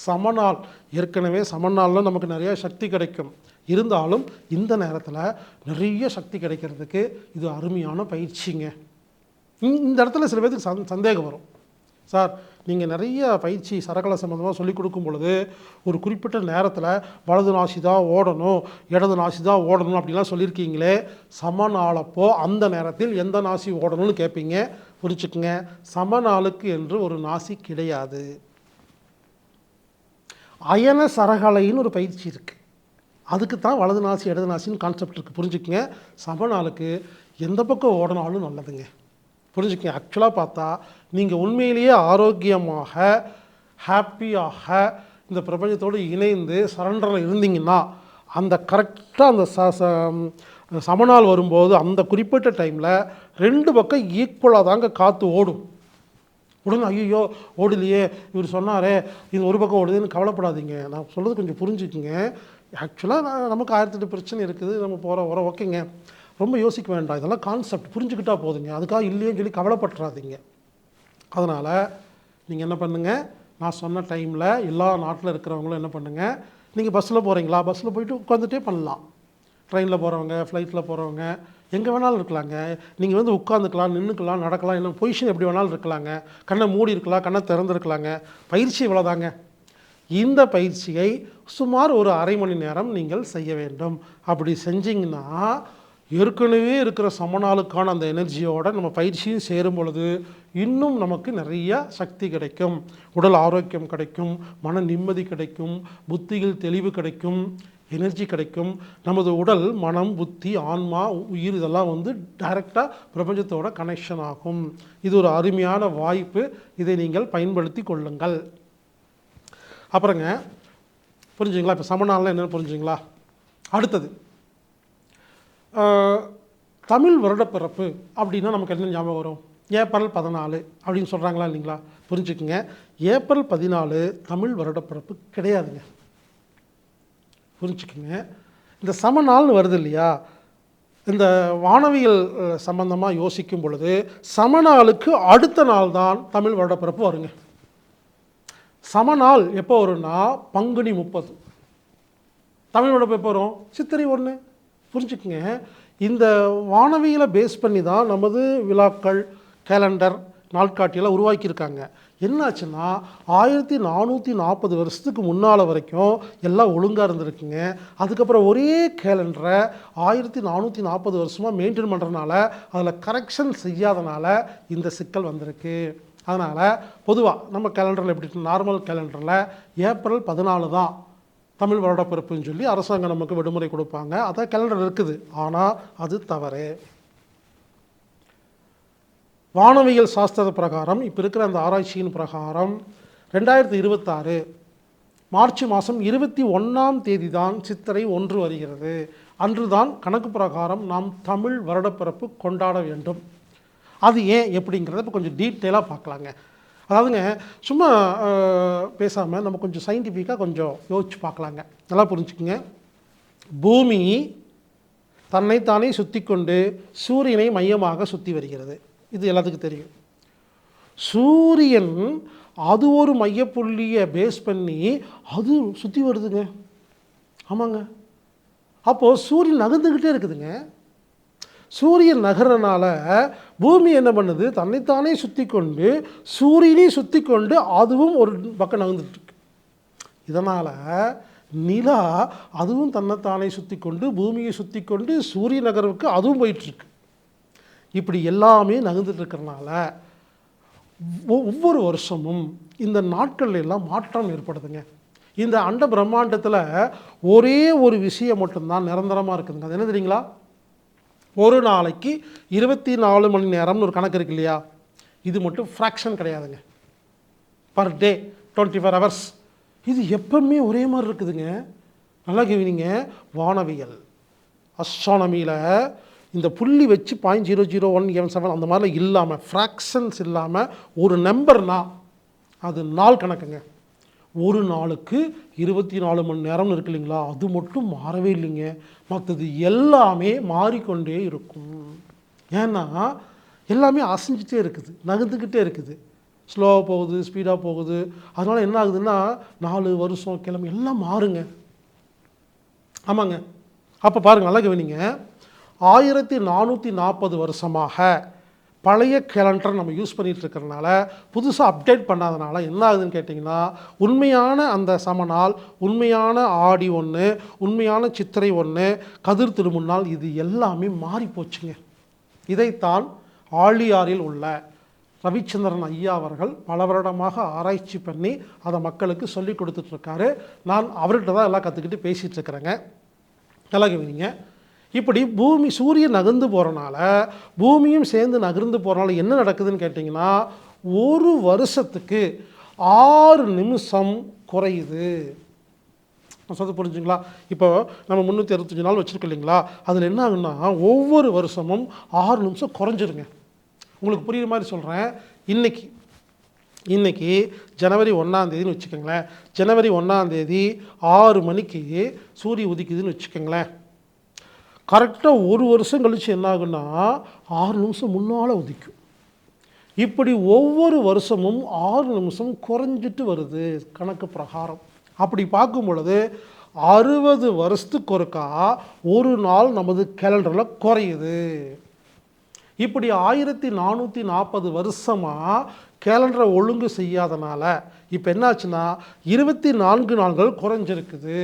சமநாள், ஏற்கனவே சமநாளில் நமக்கு நிறைய சக்தி கிடைக்கும். இருந்தாலும் இந்த நேரத்தில் நிறைய சக்தி கிடைக்கிறதுக்கு இது அருமையான பயிற்சிங்க. இந்த இடத்துல சில பேருக்கு சந்தேகம் வரும், சார் நீங்கள் நிறைய பயிற்சி சரகலை சம்மந்தமாக சொல்லிக் கொடுக்கும் பொழுது ஒரு குறிப்பிட்ட நேரத்தில் வலது நாசி தான் ஓடணும், இடது நாசி தான் ஓடணும் அப்படிலாம் சொல்லியிருக்கீங்களே, சமநாளப்போ அந்த நேரத்தில் எந்த நாசி ஓடணும்னு கேட்பீங்க. புரிச்சுக்குங்க, சமநாளுக்கு என்று ஒரு நாசி கிடையாது. அயன சரகலைன்னு ஒரு பயிற்சி இருக்குது, அதுக்கு தான் வலது நாசி இடது நாசின்னு கான்செப்ட் இருக்குது. புரிஞ்சுக்குங்க, சமநாளுக்கு எந்த பக்கம் ஓடனாலும் நல்லதுங்க. புரிஞ்சுக்கங்க. ஆக்சுவலாக பார்த்தா நீங்கள் உண்மையிலேயே ஆரோக்கியமாக ஹாப்பியாக இந்த பிரபஞ்சத்தோடு இணைந்து சரண்டரில் இருந்தீங்கன்னா, அந்த கரெக்டாக அந்த சமநாள் வரும்போது அந்த குறிப்பிட்ட டைமில் 2 பக்கம் ஈக்குவலாக தாங்க காற்று ஓடும். உடனே ஐயோ ஓடலையே, இவர் சொன்னாரே இது ஒரு பக்கம் ஓடுதுன்னு கவலைப்படாதீங்க. நான் சொல்கிறது கொஞ்சம் புரிஞ்சுக்குங்க. ஆக்சுவலாக நமக்கு 1008 பிரச்சனை இருக்குது, நம்ம போகிற ஓகேங்க, ரொம்ப யோசிக்க வேண்டாம். இதெல்லாம் கான்செப்ட் புரிஞ்சுக்கிட்டா போதுங்க, அதுக்காக இல்லையேன்னு சொல்லி கவலைப்பட்டுறாதீங்க. அதனால் நீங்கள் என்ன பண்ணுங்கள், நான் சொன்ன டைமில் எல்லா நாட்டில் இருக்கிறவங்களும் என்ன பண்ணுங்கள், நீங்கள் பஸ்ஸில் போகிறீங்களா, பஸ்ஸில் போயிட்டு உட்காந்துட்டே பண்ணலாம். ட்ரெயினில் போகிறவங்க, ஃப்ளைட்டில் போகிறவங்க, எங்கே வேணாலும் இருக்கலாங்க. நீங்கள் வந்து உட்காந்துக்கலாம், நின்றுக்கலாம், நடக்கலாம், இல்லை பொசிஷன் எப்படி வேணாலும் இருக்கலாங்க. கண்ணை மூடி இருக்கலாம், கண்ணை திறந்துருக்கலாங்க. பயிற்சி இவ்வளோதாங்க. இந்த பயிற்சியை சுமார் ஒரு 1/2 மணி நேரம் நீங்கள் செய்ய வேண்டும். அப்படி செஞ்சிங்கன்னா ஏற்கனவே இருக்கிற சமநாளுக்கான அந்த எனர்ஜியோட நம்ம பயிற்சியும் சேரும் பொழுது இன்னும் நமக்கு நிறைய சக்தி கிடைக்கும், உடல் ஆரோக்கியம் கிடைக்கும், மன நிம்மதி கிடைக்கும், புத்தியில் தெளிவு கிடைக்கும், எனர்ஜி கிடைக்கும். நமது உடல், மனம், புத்தி, ஆன்மா, உயிர் இதெல்லாம் வந்து டைரெக்டாக பிரபஞ்சத்தோட கனெக்ஷன் ஆகும். இது ஒரு அருமையான வாய்ப்பு, இதை நீங்கள் பயன்படுத்தி கொள்ளுங்கள். அப்புறங்க புரிஞ்சுங்களா, இப்போ சமநாள்லாம் என்னென்னு புரிஞ்சுங்களா? அடுத்தது தமிழ் வருடப்பிறப்பு அப்படின்னா நமக்கு என்ன ஞாபகம் வரும்? ஏப்ரல் 14 அப்படின்னு சொல்கிறாங்களா இல்லைங்களா? புரிஞ்சுக்குங்க, ஏப்ரல் 14 தமிழ் வருடப்பிறப்பு கிடையாதுங்க. புரிஞ்சுக்குங்க, இந்த சமநாள்னு வருது இல்லையா, இந்த வானவியல் சம்பந்தமாக யோசிக்கும் பொழுது சமநாளுக்கு அடுத்த நாள் தான் தமிழ் வருடப்பிறப்பு வருங்க. சமநாள் எப்போ வரும்னா பங்குனி 30. தமிழ் வருடப்பிறப்பு எப்போ வரும்? சித்திரை 1. புரிஞ்சுக்குங்க, இந்த வானவியலை பேஸ் பண்ணி தான் நமது விழாக்கள், கேலண்டர், நாட்காட்டியெல்லாம் உருவாக்கியிருக்காங்க. என்னாச்சுன்னா 1440 வருஷத்துக்கு முன்னால் வரைக்கும் எல்லாம் ஒழுங்காக இருந்திருக்குங்க. அதுக்கப்புறம் ஒரே கேலண்டரை 1440 வருஷமாக மெயின்டைன் பண்ணுறதுனால அதில் கரெக்ஷன் செய்யாதனால இந்த சிக்கல் வந்திருக்கு. அதனால் பொதுவாக நம்ம கேலண்டரில் எப்படி, நார்மல் கேலண்டரில் ஏப்ரல் 14 தான் தமிழ் வருடப்பிறப்புன்னு சொல்லி அரசாங்கம் நமக்கு விடுமுறை கொடுப்பாங்க. அதான் கேலண்டர் இருக்குது. ஆனால் அது தவறு. வானவியல் சாஸ்திர பிரகாரம் இப்போ இருக்கிற அந்த ஆராய்ச்சியின் பிரகாரம் 2026 மார்ச் மாதம் 21ஆம் தேதி தான் சித்திரை 1 வருகிறது. அன்று தான் கணக்கு பிரகாரம் நாம் தமிழ் வருடப்பிறப்பு கொண்டாட வேண்டும். அது ஏன் எப்படிங்கிறத இப்போ கொஞ்சம் டீட்டெயிலாக பார்க்கலாங்க. அதாவதுங்க சும்மா பேசாமல் நம்ம கொஞ்சம் சயின்டிஃபிக்காக கொஞ்சம் யோசிச்சு பார்க்கலாங்க. நல்லா புரிஞ்சுக்குங்க. பூமி தன்னைத்தானே சுற்றி கொண்டு சூரியனை மையமாக சுற்றி வருகிறது. இது எல்லாத்துக்கும் தெரியும். சூரியன் அது ஒரு மையப்புள்ளியை பேஸ் பண்ணி அது சுற்றி வருதுங்க. ஆமாங்க. அப்போது சூரியன் நகர்ந்துக்கிட்டே இருக்குதுங்க. சூரியன் நகரனால பூமி என்ன பண்ணுது, தன்னைத்தானே சுற்றி கொண்டு சூரியனையும் சுற்றி கொண்டு அதுவும் ஒரு பக்கம் நகர்ந்துட்டுருக்கு. இதனால் நிலா அதுவும் தன்னைத்தானே சுற்றி கொண்டு பூமியை சுற்றி கொண்டு சூரிய நகருக்கு அதுவும் போயிட்டுருக்கு. இப்படி எல்லாமே நகர்ந்துட்டு இருக்கிறனால ஒவ்வொரு வருஷமும் இந்த நாட்கள் எல்லாம் மாற்றம் ஏற்படுதுங்க. இந்த அண்ட பிரம்மாண்டத்தில் ஒரே ஒரு விஷயம் மட்டும்தான் நிரந்தரமாக இருக்குதுங்க. அது என்ன தெரியுங்களா? ஒரு நாளைக்கு 24 மணி நேரம்னு ஒரு கணக்கு இருக்கு இல்லையா? இது மட்டும் ஃப்ராக்ஷன் கிடையாதுங்க. Per day 24 hours. இது எப்பவுமே ஒரே மாதிரி இருக்குதுங்க. நல்லா கேவீங்க. வானவியல் அஸ்ட்ரானமியில் இந்த புள்ளி வச்சு 0.00177 அந்த மாதிரிலாம் இல்லாமல், ஃப்ராக்ஷன்ஸ் இல்லாமல் ஒரு நம்பர்னா அது நாள் கணக்குங்க. ஒரு நாளுக்கு 24 மணி நேரம்னு இருக்கு இல்லைங்களா? அது மட்டும் மாறவே இல்லைங்க. மற்றது எல்லாமே மாறிக்கொண்டே இருக்கும். ஏன்னா எல்லாமே அசைஞ்சிட்டே இருக்குது, நகர்ந்துக்கிட்டே இருக்குது. ஸ்லோவாக போகுது, ஸ்பீடாக போகுது. அதனால் என்ன ஆகுதுன்னா 4 வருஷம் கிழமை எல்லாம் மாறுங்க. ஆமாங்க. அப்போ பாருங்கள், நல்லா கவனிங்க. 1440 வருஷமாக பழைய கேலண்டர் நம்ம யூஸ் பண்ணிகிட்டு இருக்கிறனால, புதுசாக அப்டேட் பண்ணாதனால என்ன ஆகுதுன்னு கேட்டிங்கன்னா, உண்மையான அந்த சமநாள், உண்மையான ஆடி 1, உண்மையான சித்திரை 1, கதிர் திருமுன்னாள், இது எல்லாமே மாறி போச்சுங்க. இதைத்தான் ஆழியாறில் உள்ள ரவிச்சந்திரன் ஐயா அவர்கள் பல வருடமாக ஆராய்ச்சி பண்ணி அதை மக்களுக்கு சொல்லி கொடுத்துட்ருக்காரு. நான் அவர்கிட்ட தான் எல்லாம் கற்றுக்கிட்டு பேசிகிட்டு இருக்கிறேங்க. நல்லா கவனிங்க. இப்படி பூமி சூரியன் நகர்ந்து போகிறனால பூமியும் சேர்ந்து நகர்ந்து போகிறனால என்ன நடக்குதுன்னு கேட்டிங்கன்னா, ஒரு வருஷத்துக்கு 6 நிமிஷம் குறையுது. சொல்ல புரிஞ்சுங்களா? இப்போ நம்ம 365 நாள் வச்சுருக்கோம் இல்லைங்களா? அதில் என்ன ஆகுன்னா ஒவ்வொரு வருஷமும் 6 நிமிஷம் குறைஞ்சிருங்க. உங்களுக்கு புரியுற மாதிரி சொல்கிறேன். இன்றைக்கி ஜனவரி 1ஆம் தேதின்னு வச்சுக்கோங்களேன். ஜனவரி 1ஆம் தேதி 6 மணிக்கு சூரிய உதிக்குதுன்னு வச்சுக்கோங்களேன். கரெக்டாக ஒரு வருஷம் கழித்து என்ன ஆகுன்னா 6 நிமிஷம் முன்னால் உதிக்கும். இப்படி ஒவ்வொரு வருஷமும் 6 நிமிஷம் குறைஞ்சிட்டு வருது கணக்கு பிரகாரம். அப்படி பார்க்கும் பொழுது 60 வருஷத்துக்கு ஒருக்கா ஒரு நாள் நமது கேலண்டரில் குறையுது. இப்படி 1440 வருஷமாக கேலண்டரை ஒழுங்கு செய்யாதனால இப்போ என்னாச்சுன்னா 24 நாள்கள் குறைஞ்சிருக்குது.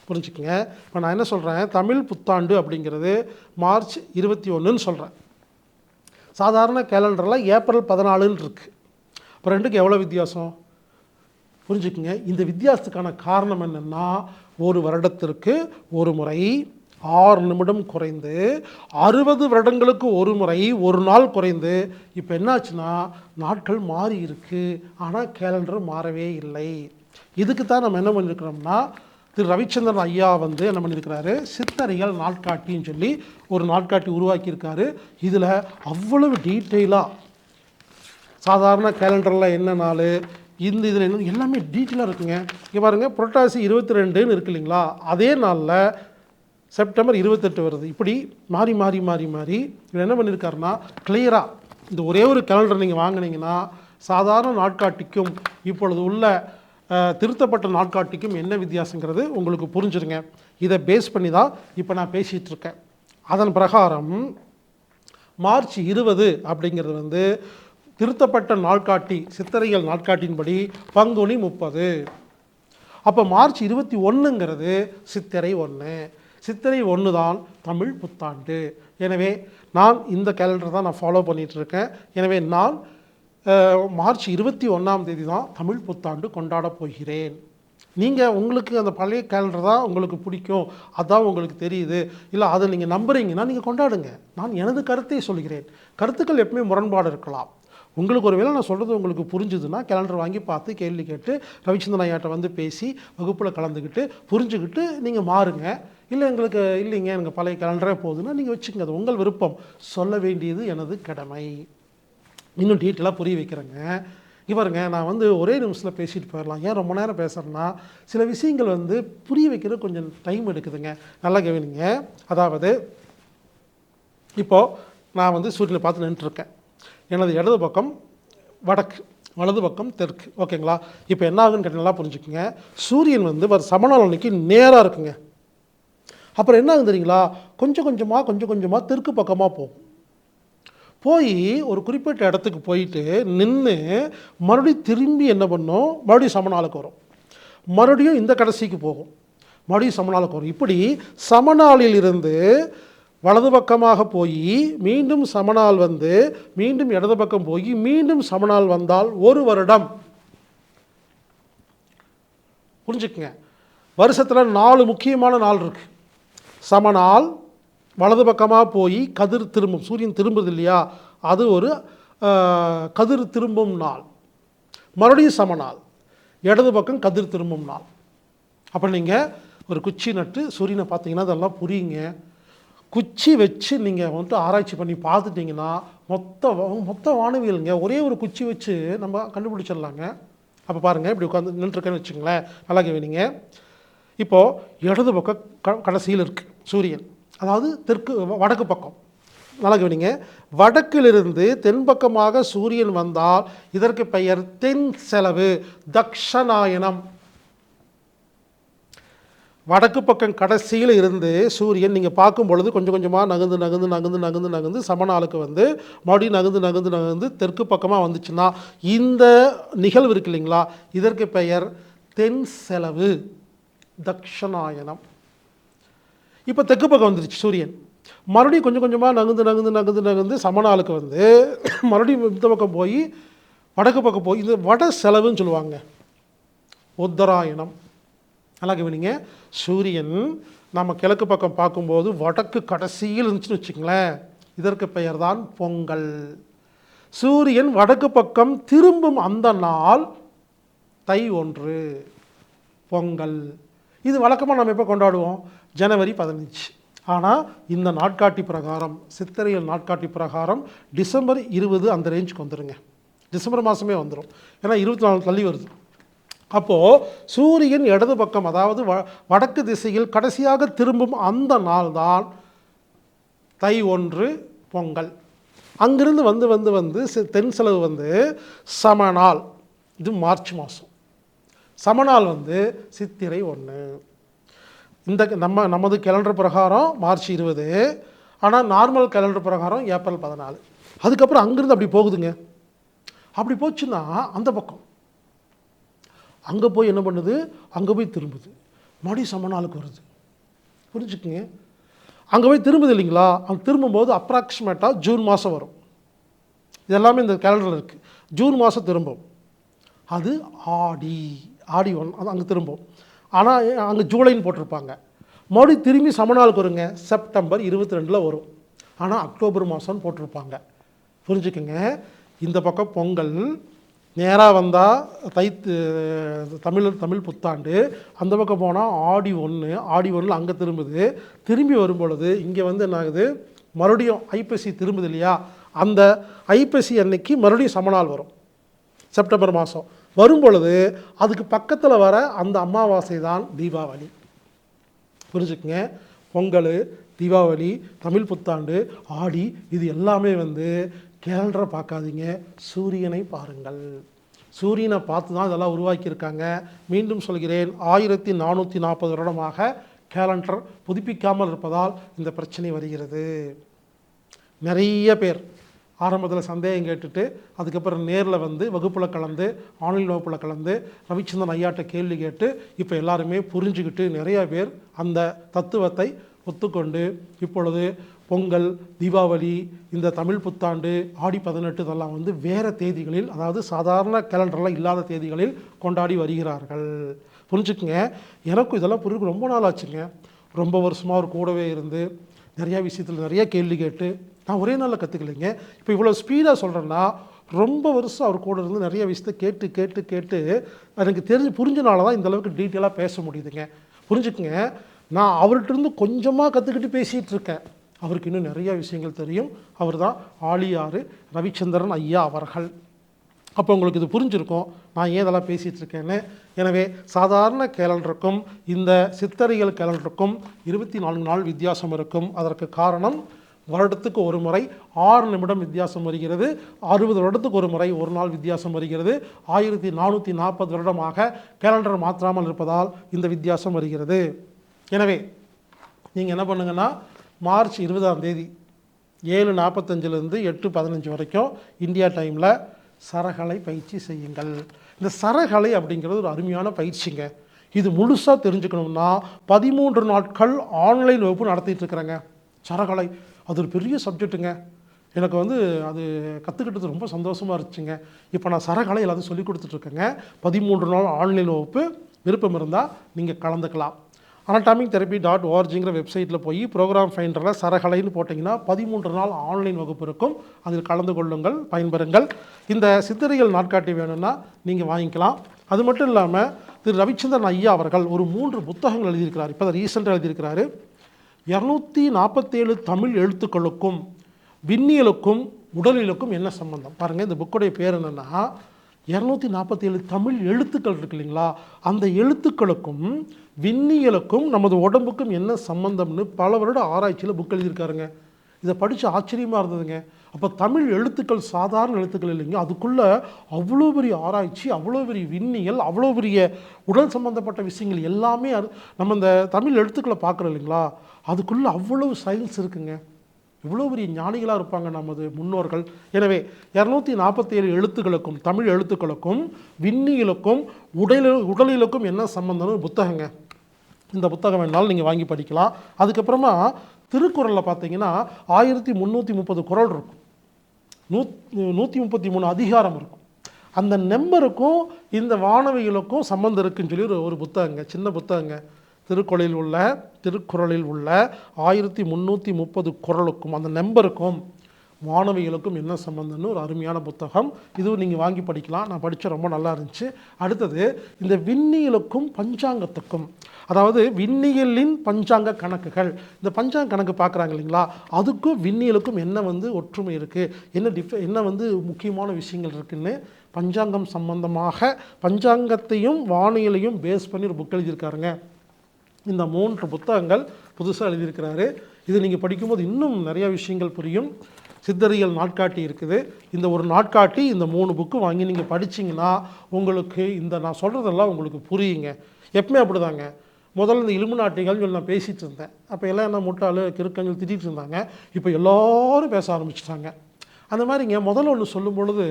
புரிஞ்சுக்கங்க. இப்போ நான் என்ன சொல்கிறேன், தமிழ் புத்தாண்டு அப்படிங்கிறது மார்ச் 21ன்னு சொல்கிறேன். சாதாரண கேலண்டரில் ஏப்ரல் 14ன்னு இருக்குது. இப்போ ரெண்டுக்கு எவ்வளோ வித்தியாசம் புரிஞ்சுக்குங்க. இந்த வித்தியாசத்துக்கான காரணம் என்னென்னா, ஒரு வருடத்திற்கு ஒரு முறை 6 நிமிடம் குறைந்து 60 வருடங்களுக்கு ஒரு முறை ஒரு நாள் குறைந்து இப்போ என்னாச்சுன்னா நாட்கள் மாறி இருக்குது. ஆனால் கேலண்டர் மாறவே இல்லை. இதுக்கு தான் நம்ம என்ன பண்ணியிருக்கிறோம்னா, திரு ரவிச்சந்திரன் ஐயா என்ன பண்ணியிருக்கிறாரு, சித்தரிகள் நாட்காட்டின்னு சொல்லி ஒரு நாட்காட்டி உருவாக்கியிருக்காரு. இதில் அவ்வளவு டீட்டெயிலாக சாதாரண கேலண்டரில் என்ன நாள், இந்த இதில் என்ன எல்லாமே டீட்டெயிலாக இருக்குங்க. இங்கே பாருங்கள், புரட்டாசி 22ன்னு இருக்கு இல்லைங்களா? அதே நாளில் செப்டம்பர் 28 வருது. இப்படி மாறி மாறி மாறி மாறி இவர் என்ன பண்ணியிருக்காருன்னா கிளியராக இந்த ஒரே ஒரு கேலண்டர் நீங்கள் வாங்கினீங்கன்னா சாதாரண நாட்காட்டிக்கும் இப்பொழுது உள்ள திருத்தப்பட்ட நாட்காட்டிக்கும் என்ன வித்தியாசங்கிறது உங்களுக்கு புரிஞ்சுருங்க. இதை பேஸ் பண்ணி தான் இப்போ நான் பேசிகிட்டு இருக்கேன். அதன் பிரகாரம் மார்ச் 20 அப்படிங்கிறது திருத்தப்பட்ட நாட்காட்டி, சித்திரைகள் நாட்காட்டின்படி பங்குனி 30. அப்போ மார்ச் 21ங்கிறது சித்திரை 1. சித்திரை 1 தான் தமிழ் புத்தாண்டு. எனவே நான் இந்த கேலண்டர் தான் நான் ஃபாலோ பண்ணிகிட்ருக்கேன். எனவே நான் மார்ச் 21ஆம் தேதி தான் தமிழ் புத்தாண்டு கொண்டாடப் போகிறேன். நீங்கள் உங்களுக்கு அந்த பழைய கேலண்டர் தான் உங்களுக்கு பிடிக்கும், அதான் உங்களுக்கு தெரியுது, இல்லை அதை நீங்கள் நம்புறீங்கன்னா நீங்கள் கொண்டாடுங்க. நான் எனது கருத்தை சொல்கிறேன். கருத்துக்கள் எப்பவுமே முரண்பாடு இருக்கலாம். உங்களுக்கு ஒரு வேளை நான் சொல்கிறது உங்களுக்கு புரிஞ்சுதுன்னா கேலண்டர் வாங்கி பார்த்து கேள்வி கேட்டு ரவிச்சந்திரன் ஐயாட்ட வந்து பேசி வகுப்பில் கலந்துக்கிட்டு புரிஞ்சுக்கிட்டு நீங்கள் மாறுங்க. இல்லை எங்களுக்கு இல்லைங்க எனக்கு பழைய கேலண்டரே போகுதுன்னா நீங்கள் வச்சுக்கோங்க, அது உங்கள் விருப்பம். சொல்ல வேண்டியது எனது கடமை. இன்னும் டீட்டெயிலாக புரிய வைக்கிறேங்க. இவருங்க நான் வந்து ஒரே நிமிஷத்தில் பேசிட்டு போயிடலாம். ஏன் ரொம்ப நேரம் பேசுகிறேன்னா சில விஷயங்கள் வந்து புரிய வைக்கிறது கொஞ்சம் டைம் எடுக்குதுங்க. நல்லா கவனிங்க. அதாவது இப்போது நான் வந்து சூரியனை பார்த்து நின்றுருக்கேன். எனது இடது பக்கம் வடக்கு, வலது பக்கம் தெற்கு. ஓகேங்களா? இப்போ என்ன ஆகுன்னு கேட்டீங்கன்னா புரிஞ்சுக்குங்க. சூரியன் வந்து ஒரு சமநாள் அன்னைக்கு நேராக இருக்குங்க. அப்புறம் என்ன ஆகுது தெரியுங்களா? கொஞ்சம் கொஞ்சமாக தெற்கு பக்கமாக போகும். போய் ஒரு குறிப்பிட்ட இடத்துக்கு போயிட்டு நின்று மறுபடியும் திரும்பி என்ன பண்ணும், மறுபடியும் சமநாளுக்கு வரும். மறுபடியும் இந்த கடைசிக்கு போகும், மறுபடியும் சமநாளுக்கு வரும். இப்படி சமநாளில் இருந்து வலது பக்கமாக போய் மீண்டும் சமநாள் வந்து மீண்டும் இடது பக்கம் போய் மீண்டும் சமநாள் வந்தால் 1 வருடம். புரிஞ்சுக்குங்க. வருஷத்தில் 4 முக்கியமான நாள் இருக்கு. சமநாள், வலது பக்கமாக போய் கதிர் திரும்பும், சூரியன் திரும்புது இல்லையா, அது ஒரு கதிர் திரும்பும் நாள். மறுபடியும் சமநாள், இடது பக்கம் கதிர் திரும்பும் நாள். அப்போ நீங்கள் ஒரு குச்சி நட்டு சூரியனை பார்த்தீங்கன்னா அதெல்லாம் புரியுங்க. குச்சி வச்சு நீங்கள் வந்துட்டு ஆராய்ச்சி பண்ணி பார்த்துட்டிங்கன்னா மொத்த வானவியலுங்க ஒரே ஒரு குச்சி வச்சு நம்ம கண்டுபிடிச்சிடலாங்க. அப்போ பாருங்கள், இப்படி உட்காந்து நின்றுருக்கேன்னு வச்சுங்களேன். நல்லா கேவீங்க. இப்போது இடது பக்கம் கடைசியில் இருக்குது சூரியன், அதாவது தெற்கு வடக்கு பக்கம். நல்லா கவனிங்க. வடக்கிலிருந்து தென்பக்கமாக சூரியன் வந்தால் இதற்கு பெயர் தென் செலவு, தக்ஷணாயனம். வடக்கு பக்கம் கடைசியில் இருந்து சூரியன் நீங்கள் பார்க்கும் பொழுது கொஞ்சம் கொஞ்சமாக நகர்ந்து சமநாளுக்கு வந்து மறுபடியும் நகர்ந்து தெற்கு பக்கமாக வந்துச்சுன்னா இந்த நிகழ்வு இருக்கு இல்லைங்களா, இதற்கு பெயர் தென் செலவு, தக்ஷணாயனம். இப்போ தெற்கு பக்கம் வந்துருச்சு சூரியன், மறுபடியும் கொஞ்சம் கொஞ்சமாக நகர்ந்து சமநாளுக்கு வந்து மறுபடியும் இந்த பக்கம் போய் வடக்கு பக்கம் போய் இது வட செலவுன்னு சொல்லுவாங்க, உத்தராயணம். நல்லா கவனிங்க. சூரியன் நம்ம கிழக்கு பக்கம் பார்க்கும்போது வடக்கு கடைசியில் இருந்துச்சுன்னு வச்சுங்களேன், இதற்கு பெயர் தான் பொங்கல். சூரியன் வடக்கு பக்கம் திரும்பும் அந்த நாள் தை 1 பொங்கல். இது வழக்கமாக நம்ம எப்போ கொண்டாடுவோம், ஜனவரி 15. ஆனால் இந்த நாட்காட்டி பிரகாரம், சித்திரையில் நாட்காட்டி பிரகாரம் டிசம்பர் 20 அந்த ரேஞ்சுக்கு வந்துடுங்க. டிசம்பர் மாதமே வந்துடும், ஏன்னா 24 தள்ளி வருது. அப்போது சூரியன் இடது பக்கம், அதாவது வடக்கு திசையில் கடைசியாக திரும்பும் அந்த நாள் தான் தை 1 பொங்கல். அங்கிருந்து வந்து தென் செலவு வந்து சமநாள், இது மார்ச் மாதம். சமநாள் வந்து சித்திரை 1. இந்த நமது கேலண்டர் பிரகாரம் மார்ச் 20, ஆனால் நார்மல் கேலண்டர் பிரகாரம் ஏப்ரல் 14. அதுக்கப்புறம் அங்கிருந்து அப்படி போகுதுங்க. அப்படி போச்சுன்னா அந்த பக்கம் அங்கே போய் என்ன பண்ணுது, அங்கே போய் திரும்புது, மறுபடியும் சமநாளுக்கு வருது. புரிஞ்சுக்குங்க. அங்கே போய் திரும்புது இல்லைங்களா, அங்கே திரும்பும்போது அப்ராக்சிமேட்டாக ஜூன் மாதம் வரும். இதெல்லாமே இந்த கேலண்டரில் இருக்குது. ஜூன் மாதம் திரும்பும், அது ஆடி 1 அது அங்கே திரும்பும். ஆனால் அங்கே ஜூலைன்னு போட்டிருப்பாங்க. மறுபடியும் திரும்பி சமநாளுக்கு வருங்க, செப்டம்பர் 22 வரும். ஆனால் அக்டோபர் மாதம்னு போட்டிருப்பாங்க. புரிஞ்சுக்குங்க. இந்த பக்கம் பொங்கல் நேராக வந்தால் தமிழ் புத்தாண்டு, அந்த பக்கம் போனால் ஆடி 1 அங்கே திரும்புது. திரும்பி வரும் பொழுது இங்கே வந்து என்ன ஆகுது, மறுபடியும் ஐப்பசி திரும்புது இல்லையா, அந்த ஐப்பசி அன்னைக்கு மறுபடியும் சமநாள் வரும் செப்டம்பர் மாதம். வரும் பொழுது அதுக்கு பக்கத்தில் வர அந்த அமாவாசை தான் தீபாவளி. புரிஞ்சுக்குங்க. பொங்கல், தீபாவளி, தமிழ் புத்தாண்டு, ஆடி, இது எல்லாமே வந்து கேலண்டரை பார்க்காதீங்க, சூரியனை பாருங்கள். சூரியனை பார்த்து தான் இதெல்லாம் உருவாக்கியிருக்காங்க. மீண்டும் சொல்கிறேன், 1440 வருடமாக கேலண்டர் புதுப்பிக்காமல் இருப்பதால் இந்த பிரச்சனை வருகிறது. நிறைய பேர் ஆரம்பத்தில் சந்தேகம் கேட்டுட்டு அதுக்கப்புறம் நேரில் வந்து வகுப்பில் கலந்து, ஆன்லைன் வகுப்பில் கலந்து ரவிச்சந்திரன் ஐயாட்ட கேள்வி கேட்டு இப்போ எல்லாருமே புரிஞ்சுக்கிட்டு நிறைய பேர் அந்த தத்துவத்தை ஒத்துக்கொண்டு இப்பொழுது பொங்கல், தீபாவளி, இந்த தமிழ் புத்தாண்டு, ஆடி 18 இதெல்லாம் வந்து வேறு தேதிகளில், அதாவது சாதாரண கேலண்டரில் இல்லாத தேதிகளில் கொண்டாடி வருகிறார்கள். புரிஞ்சுக்குங்க. எனக்கும் இதெல்லாம் புரியுது ரொம்ப நாள் ஆச்சுங்க. ரொம்ப வருஷமாக அவர் கூடவே இருந்து நிறையா விஷயத்தில் நிறைய கேள்வி கேட்டு நான் ஒரே நாளில் கற்றுக்கலைங்க. இப்போ இவ்வளோ ஸ்பீடாக சொல்கிறேன்னா ரொம்ப வருஷம் அவர் கூட இருந்து நிறைய விஷயத்த கேட்டு கேட்டு கேட்டு எனக்கு புரிஞ்சனால தான் இந்தளவுக்கு டீட்டெயிலாக பேச முடியுதுங்க. புரிஞ்சுக்குங்க. நான் அவர்கிட்ட இருந்து கொஞ்சமாக கற்றுக்கிட்டு பேசிகிட்டு இருக்கேன். அவருக்கு இன்னும் நிறையா விஷயங்கள் தெரியும். அவர் தான் ஆழியாறு ரவிச்சந்திரன் ஐயா அவர்கள். அப்போ உங்களுக்கு இது புரிஞ்சிருக்கும் நான் ஏன் இதெல்லாம் பேசிகிட்டு இருக்கேன்னு. எனவே சாதாரண கேலண்டருக்கும் இந்த சித்தரியல் கேலண்டருக்கும் 24 நாள் வித்தியாசம் இருக்கும். அதற்கு காரணம் வருடத்துக்கு ஒரு முறை 6 நிமிடம் வித்தியாசம் வருகிறது. 60 வருடத்துக்கு ஒரு முறை ஒரு நாள் வித்தியாசம் வருகிறது. 1440 வருடமாக கேலண்டர் மாற்றாமல் இருப்பதால் இந்த வித்தியாசம் வருகிறது. எனவே நீங்கள் என்ன பண்ணுங்கன்னா மார்ச் 20ஆம் தேதி 7:45 8:15 வரைக்கும் இந்தியா டைமில் சரகலை பயிற்சி செய்யுங்கள். இந்த சரகலை அப்படிங்கிறது ஒரு அருமையான பயிற்சிங்க. இது முழுசாக தெரிஞ்சுக்கணும்னா 13 நாட்கள் ஆன்லைன் வகுப்பு நடத்திட்டு இருக்கிறேங்க. சரகலை அது ஒரு பெரிய சப்ஜெக்ட்டுங்க. எனக்கு அது கற்றுக்கிட்டது ரொம்ப சந்தோஷமாக இருந்துச்சுங்க. இப்போ நான் சரகலை எல்லாத்தையும் சொல்லி கொடுத்துட்ருக்கேங்க. 13 நாள் ஆன்லைன் வகுப்பு. விருப்பம் இருந்தால் நீங்கள் கலந்துக்கலாம். anatomic-therapy.orgங்கிற வெப்சைட்டில் போய் ப்ரோக்ராம் ஃபைண்டரில் சரகலைன்னு போட்டிங்கன்னா 13 நாள் ஆன்லைன் வகுப்பு இருக்கும். அதில் கலந்து கொள்ளுங்கள், பயன்பெறுங்கள். இந்த சித்தரியல் நாட்காட்டி வேணும்னா நீங்கள் வாங்கிக்கலாம். அது மட்டும் இல்லாமல் திரு ரவிச்சந்திரன் ஐயா அவர்கள் ஒரு 3 புத்தகங்கள் எழுதியிருக்கிறார். இப்போ தான் ரீசெண்டாக எழுதியிருக்கிறாரு. 247 தமிழ் எழுத்துக்களுக்கும் விண்ணியலுக்கும் உடலியலுக்கும் என்ன சம்பந்தம் பாருங்கள். இந்த புக்குடைய பேர் என்னென்னா 247 தமிழ் எழுத்துக்கள் இருக்கு இல்லைங்களா, அந்த எழுத்துக்களுக்கும் விண்ணியலுக்கும் நமது உடம்புக்கும் என்ன சம்பந்தம்னு பல வருட ஆராய்ச்சியில் புக் எழுதியிருக்காருங்க. இதை படித்து ஆச்சரியமாக இருந்ததுங்க. அப்போ தமிழ் எழுத்துக்கள் சாதாரண எழுத்துக்கள் இல்லைங்க, அதுக்குள்ளே அவ்வளோ பெரிய ஆராய்ச்சி, அவ்வளோ பெரிய விண்ணியல், அவ்வளோ பெரிய உடல் சம்பந்தப்பட்ட விஷயங்கள் எல்லாமே நம்ம இந்த தமிழ் எழுத்துக்களை பார்க்குறோம் இல்லைங்களா, அதுக்குள்ளே அவ்வளவு சயின்ஸ் இருக்குங்க. இவ்வளோ பெரிய ஞானிகளாக இருப்பாங்க நமது முன்னோர்கள். எனவே 247 எழுத்துக்களுக்கும் தமிழ் எழுத்துக்களுக்கும் விண்ணியலுக்கும் உடலியலுக்கும் என்ன சம்பந்தம்னு புத்தகங்க. இந்த புத்தகம் வேணாலும் நீங்கள் வாங்கி படிக்கலாம். அதுக்கப்புறமா திருக்குறளில் பார்த்தீங்கன்னா 1330 குறள் இருக்கும், 133 அதிகாரம் இருக்கும். அந்த நம்பருக்கும் இந்த வானவியலுக்கும் சம்பந்தம் இருக்குன்னு சொல்லி ஒரு புத்தகங்க, சின்ன புத்தகங்க. திருக்குறளில் உள்ள 1330 குறளுக்கும் அந்த நம்பருக்கும் வானவியலுக்கும் என்ன சம்பந்தம்னு ஒரு அருமையான புத்தகம். இதுவும் நீங்கள் வாங்கி படிக்கலாம். நான் படித்த ரொம்ப நல்லா இருந்துச்சு. அடுத்தது இந்த விண்ணியலுக்கும் பஞ்சாங்கத்துக்கும், அதாவது விண்ணியலின் பஞ்சாங்க கணக்குகள், இந்த பஞ்சாங்க கணக்கு பார்க்குறாங்க இல்லைங்களா, அதுக்கும் விண்ணியலுக்கும் என்ன ஒற்றுமை இருக்குது, என்ன முக்கியமான விஷயங்கள் இருக்குதுன்னு பஞ்சாங்கம் சம்பந்தமாக பஞ்சாங்கத்தையும் வானியலையும் பேஸ் பண்ணி ஒரு புக் எழுதியிருக்காருங்க. இந்த 3 புத்தகங்கள் புதுசாக எழுதியிருக்கிறாரு. இது நீங்கள் படிக்கும்போது இன்னும் நிறையா விஷயங்கள் புரியும். சித்தரியல் நாட்காட்டி இருக்குது. இந்த ஒரு நாட்காட்டி இந்த 3 புக்கு வாங்கி நீங்கள் படிச்சிங்கன்னா உங்களுக்கு நான் சொல்கிறதெல்லாம் உங்களுக்கு புரியுங்க. எப்பவுமே அப்படி தாங்க. முதல்ல இந்த இலுமினாட்டிகள் நான் பேசிகிட்டு இருந்தேன். அப்போ எல்லாம் என்ன முட்டாள் கிறுக்கங்கள் திட்டிகிட்டு இருந்தாங்க. இப்போ எல்லோரும் பேச ஆரம்பிச்சிட்டாங்க. அந்த மாதிரிங்க முதல்ல ஒன்று சொல்லும் பொழுது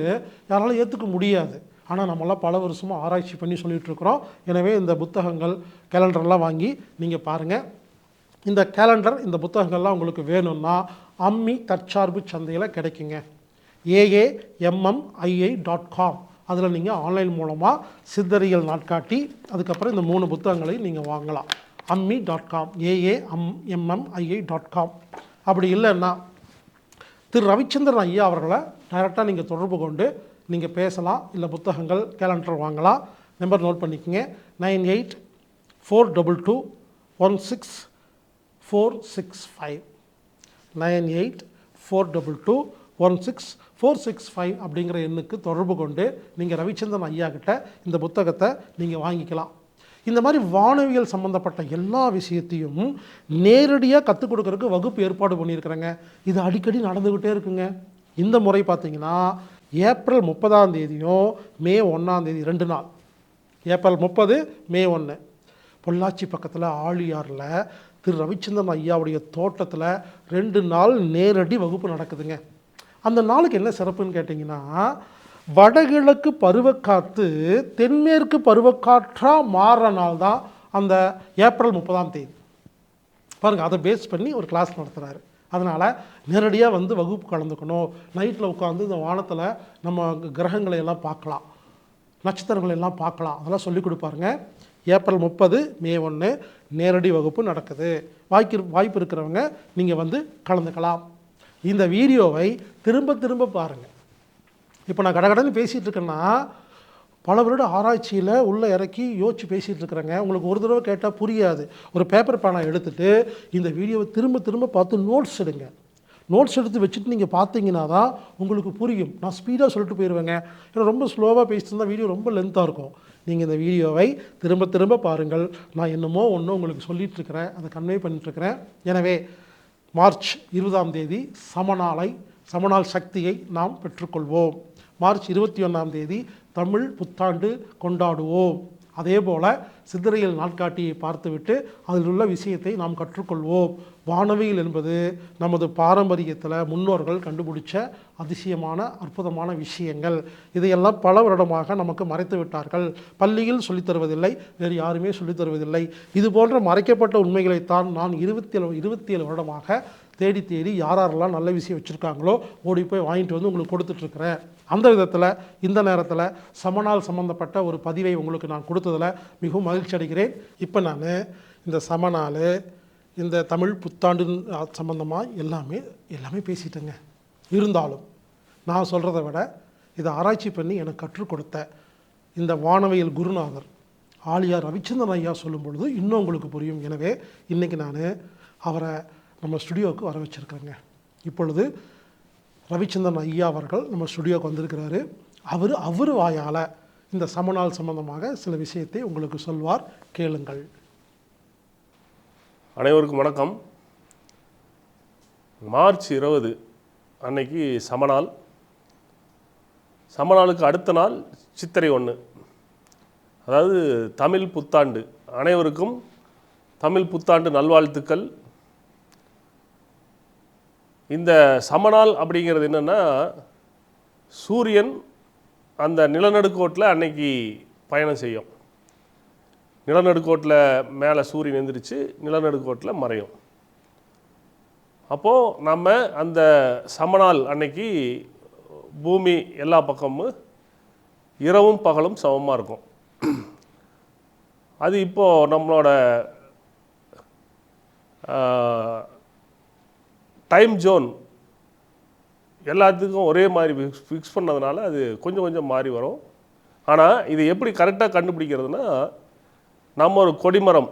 யாராலும் ஏற்றுக்க முடியாது. ஆனால் நம்மளாம் பல வருஷமாக ஆராய்ச்சி பண்ணி சொல்லிகிட்ருக்குறோம். எனவே இந்த புத்தகங்கள் கேலண்டர்லாம் வாங்கி நீங்கள் பாருங்கள். இந்த கேலண்டர் இந்த புத்தகங்கள்லாம் உங்களுக்கு வேணும்னா அம்மி தற்சார்பு சந்தையில் கிடைக்குங்க. AAMMII.com அதில் நீங்கள் ஆன்லைன் மூலமாக சித்தரியல் நாட்காட்டி அதுக்கப்புறம் இந்த 3 புத்தகங்களையும் நீங்கள் வாங்கலாம். அம்மி.com AAMMII.com. அப்படி இல்லைன்னா திரு ரவிச்சந்திரன் ஐயா அவர்களை டைரெக்டாக நீங்கள் தொடர்பு கொண்டு நீங்கள் பேசலாம். இல்லை புத்தகங்கள் கேலண்டர் வாங்கலாம். நம்பர் நோட் பண்ணிக்கோங்க. 9842216465 9842216465 அப்படிங்கிற எண்ணுக்கு தொடர்பு கொண்டு நீங்கள் ரவிச்சந்திரன் ஐயா கிட்ட இந்த புத்தகத்தை நீங்கள் வாங்கிக்கலாம். இந்த மாதிரி வானவியல் சம்மந்தப்பட்ட எல்லா விஷயத்தையும் நேரடியாக கற்றுக் கொடுக்கறதுக்கு வகுப்பு ஏற்பாடு பண்ணியிருக்கிறேங்க. இது அடிக்கடி நடந்துக்கிட்டே இருக்குங்க. இந்த முறை பார்த்தீங்கன்னா ஏப்ரல் 30ஆம் தேதியும் மே 1ஆம் தேதி 2 நாள், ஏப்ரல் 30 மே 1 பொள்ளாச்சி பக்கத்தில் ஆழியாரில் திரு ரவிச்சந்திரன் ஐயாவுடைய தோட்டத்தில் 2 நாள் நேரடி வகுப்பு நடக்குதுங்க. அந்த நாளுக்கு என்ன சிறப்புன்னு கேட்டிங்கன்னா, வடகிழக்கு பருவக்காற்று தென்மேற்கு பருவக்காற்றாக மாறுற நாள் தான் அந்த ஏப்ரல் 30ஆம் தேதி. பாருங்கள், அதை பேஸ் பண்ணி ஒரு கிளாஸ் நடத்துகிறாரு. அதனால் நேரடியாக வகுப்பு கலந்துக்கணும். நைட்டில் உட்காந்து இந்த வானத்தில் நம்ம கிரகங்களை எல்லாம் பார்க்கலாம், நட்சத்திரங்களை எல்லாம் பார்க்கலாம், அதெல்லாம் சொல்லிக் கொடுப்பாருங்க. ஏப்ரல் 30 மே 1 நேரடி வகுப்பு நடக்குது. வாய்ப்பு இருக்கிறவங்க நீங்கள் வந்து கலந்துக்கலாம். இந்த வீடியோவை திரும்ப திரும்ப பாருங்கள். இப்போ நான் கடகடன்னு பேசிகிட்டு இருக்கேன்னா பல வருட ஆராய்ச்சியில் உள்ளே இறக்கி யோசிச்சு பேசிகிட்டு இருக்கிறேங்க. உங்களுக்கு ஒரு தடவை கேட்டால் புரியாது. ஒரு பேப்பர் பேனை எடுத்துகிட்டு இந்த வீடியோவை திரும்ப திரும்ப பார்த்து நோட்ஸ் எடுங்க. நோட்ஸ் எடுத்து வச்சுட்டு நீங்கள் பார்த்தீங்கன்னா தான் உங்களுக்கு புரியும். நான் ஸ்பீடாக சொல்லிட்டு போயிடுவேங்க. ஏன்னா ரொம்ப ஸ்லோவாக பேசிட்டு இருந்தால் வீடியோ ரொம்ப லென்த்தாக இருக்கும். நீங்கள் இந்த வீடியோவை திரும்ப திரும்ப பாருங்கள். நான் என்னமோ ஒன்று உங்களுக்கு சொல்லிகிட்ருக்கிறேன், அதை கன்வே பண்ணிட்டுருக்கிறேன். எனவே மார்ச் 20ஆம் தேதி சமநாள் சக்தியை நாம் பெற்றுக்கொள்வோம். மார்ச் 21ஆம் தேதி தமிழ் புத்தாண்டு கொண்டாடுவோம். அதே போல் சித்திரையில் நாட்காட்டியை பார்த்துவிட்டு அதில் உள்ள விஷயத்தை நாம் கற்றுக்கொள்வோம். வானவியல் என்பது நமது பாரம்பரியத்தில் முன்னோர்கள் கண்டுபிடிச்ச அதிசயமான அற்புதமான விஷயங்கள். இதையெல்லாம் பல வருடமாக நமக்கு மறைத்து விட்டார்கள். பள்ளியில் சொல்லித்தருவதில்லை, வேறு யாருமே சொல்லித்தருவதில்லை. இது போன்ற மறைக்கப்பட்ட உண்மைகளைத்தான் நான் 27 வருடமாக தேடி தேடி யாரெல்லாம் நல்ல விஷயம் வச்சுருக்காங்களோ ஓடி போய் வாங்கிட்டு வந்து உங்களுக்கு கொடுத்துட்ருக்குறேன். அந்த விதத்தில் இந்த நேரத்தில் சமநாள் சம்மந்தப்பட்ட ஒரு பதிவை உங்களுக்கு நான் கொடுத்ததில் மிகவும் மகிழ்ச்சி அடைகிறேன். இப்போ நான் இந்த சமநாள், இந்த தமிழ் புத்தாண்டு சம்பந்தமாக எல்லாமே பேசிட்டேங்க. இருந்தாலும் நான் சொல்கிறத விட இதை ஆராய்ச்சி பண்ணி எனக்கு கற்றுக் கொடுத்த இந்த வானவியல் குருநாதர் ஆலியார் ரவிச்சந்திரன் ஐயா சொல்லும் பொழுது இன்னும் உங்களுக்கு புரியும். எனவே இன்றைக்கி நான் அவரை நம்ம ஸ்டுடியோவுக்கு வர வச்சுருக்கேங்க. இப்பொழுது ரவிச்சந்திரன் ஐயா அவர்கள் நம்ம ஸ்டுடியோவுக்கு வந்திருக்கிறாரு. அவர் வாயால் இந்த சமநாள் சம்பந்தமாக சில விஷயத்தை உங்களுக்கு சொல்வார், கேளுங்கள். அனைவருக்கும் வணக்கம். மார்ச் 20 அன்னைக்கு சமநாள். சமநாளுக்கு அடுத்த நாள் சித்திரை 1, அதாவது தமிழ் புத்தாண்டு. அனைவருக்கும் தமிழ் புத்தாண்டு நல்வாழ்த்துக்கள். இந்த சமநாள் அப்படிங்கிறது என்னென்னா, சூரியன் அந்த நிலநடுக்கோட்டில் அன்னைக்கு பயணம் செய்யும். நிலநடுக்கோட்டில் மேலே சூரியன் எந்திரிச்சு நிலநடுக்கோட்டில் மறையும். அப்போது நம்ம அந்த சமநாள் அன்னைக்கு பூமி எல்லா பக்கமும் இரவும் பகலும் சமமாக இருக்கும். அது இப்போது நம்மளோட டைம் ஜோன் எல்லாத்துக்கும் ஒரே மாதிரி ஃபிக்ஸ் பண்ணதுனால அது கொஞ்சம் கொஞ்சம் மாறி வரும். ஆனால் இது எப்படி கரெக்டாக கண்டுபிடிக்கிறதுனா, நம்ம ஒரு கொடிமரம்,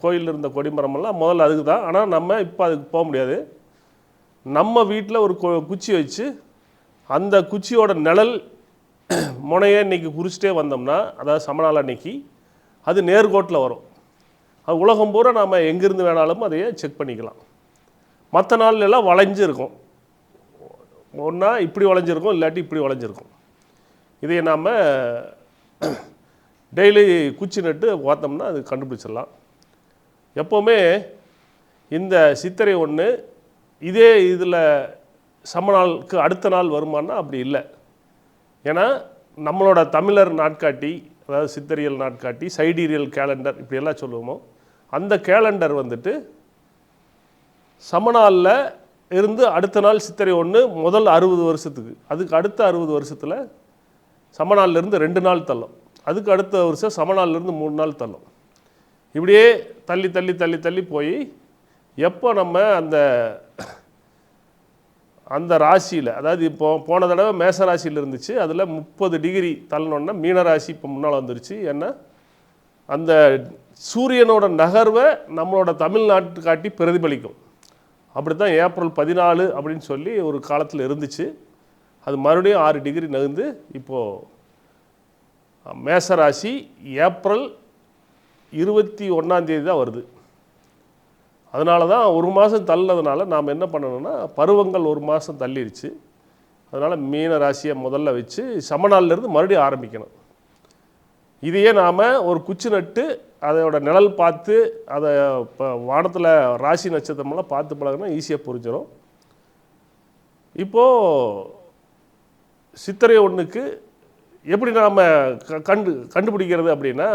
கோயிலில் இருந்த கொடிமரமெல்லாம் முதல்ல அதுக்கு தான். ஆனால் நம்ம இப்போ அதுக்கு போக முடியாது. நம்ம வீட்டில் ஒரு குச்சி வச்சு அந்த குச்சியோட நிழல் முனையை இன்றைக்கி குறிச்சிட்டே வந்தோம்னா, அதாவது சமநாள் அன்னைக்கு அது நேர்கோட்டில் வரும். அது உலகம் பூரா நாம் எங்கேருந்து வேணாலும் அதையே செக் பண்ணிக்கலாம். மற்ற நாள்லாம் வளைஞ்சு இருக்கும். ஒன்றா இப்படி வளைஞ்சிருக்கும், இல்லாட்டி இப்படி வளைஞ்சிருக்கும். இதை நாம் டெய்லி குச்சி நட்டு பார்த்தோம்னா அது கண்டுபிடிச்சிடலாம். எப்போவுமே இந்த சித்திரை 1 இதே இதில் சமநாளுக்கு அடுத்த நாள் வருமானா அப்படி இல்லை. ஏன்னா நம்மளோட தமிழர் நாட்காட்டி, அதாவது சித்திரியல் நாட்காட்டி, சைடீரியல் கேலண்டர் இப்படியெல்லாம் சொல்லுவோமோ, அந்த கேலண்டர் வந்துட்டு சமநாளில் இருந்து அடுத்த நாள் சித்திரை 1 முதல் 60 வருஷத்துக்கு, அதுக்கு அடுத்த 60 வருஷத்தில் சமநாளிலிருந்து 2 நாள் தள்ளும். அதுக்கு அடுத்த வருஷம் சமநாளிலிருந்து 3 நாள் தள்ளும். இப்படியே தள்ளி தள்ளி தள்ளி தள்ளி போய் எப்போ நம்ம அந்த ராசியில், அதாவது இப்போ போன தடவை மேச ராசியில் இருந்துச்சு, அதில் 30 டிகிரி தள்ளணுன்னா மீன ராசி இப்போ முன்னால் வந்துருச்சு. ஏன்னா அந்த சூரியனோட நகர்வை நம்மளோட தமிழ்நாட்டு காட்டி பிரதிபலிக்கும். அப்படி தான் ஏப்ரல் 14 அப்படின்னு சொல்லி ஒரு காலத்தில் இருந்துச்சு. அது மறுபடியும் 6 டிகிரி நகர்ந்து இப்போது மேசராசி ஏப்ரல் 21ஆம் தேதி தான் வருது. அதனால தான் ஒரு மாதம் தள்ளதுனால நாம் என்ன பண்ணணும்னா, பருவங்கள் ஒரு மாதம் தள்ளிடுச்சு. அதனால் மீன ராசியை முதல்ல வச்சு சமநாள்லேருந்து மறுபடியும் ஆரம்பிக்கணும். இதையே நாம் ஒரு குச்சி நட்டு அதோட நிழல் பார்த்து அதை இப்போ வானத்தில் ராசி நட்சத்திரமெல்லாம் பார்த்து பழகினா ஈஸியாக புரிஞ்சிடும். இப்போது சித்திரை 1க்கு எப்படி நாம் கண்டுபிடிக்கிறது அப்படின்னா,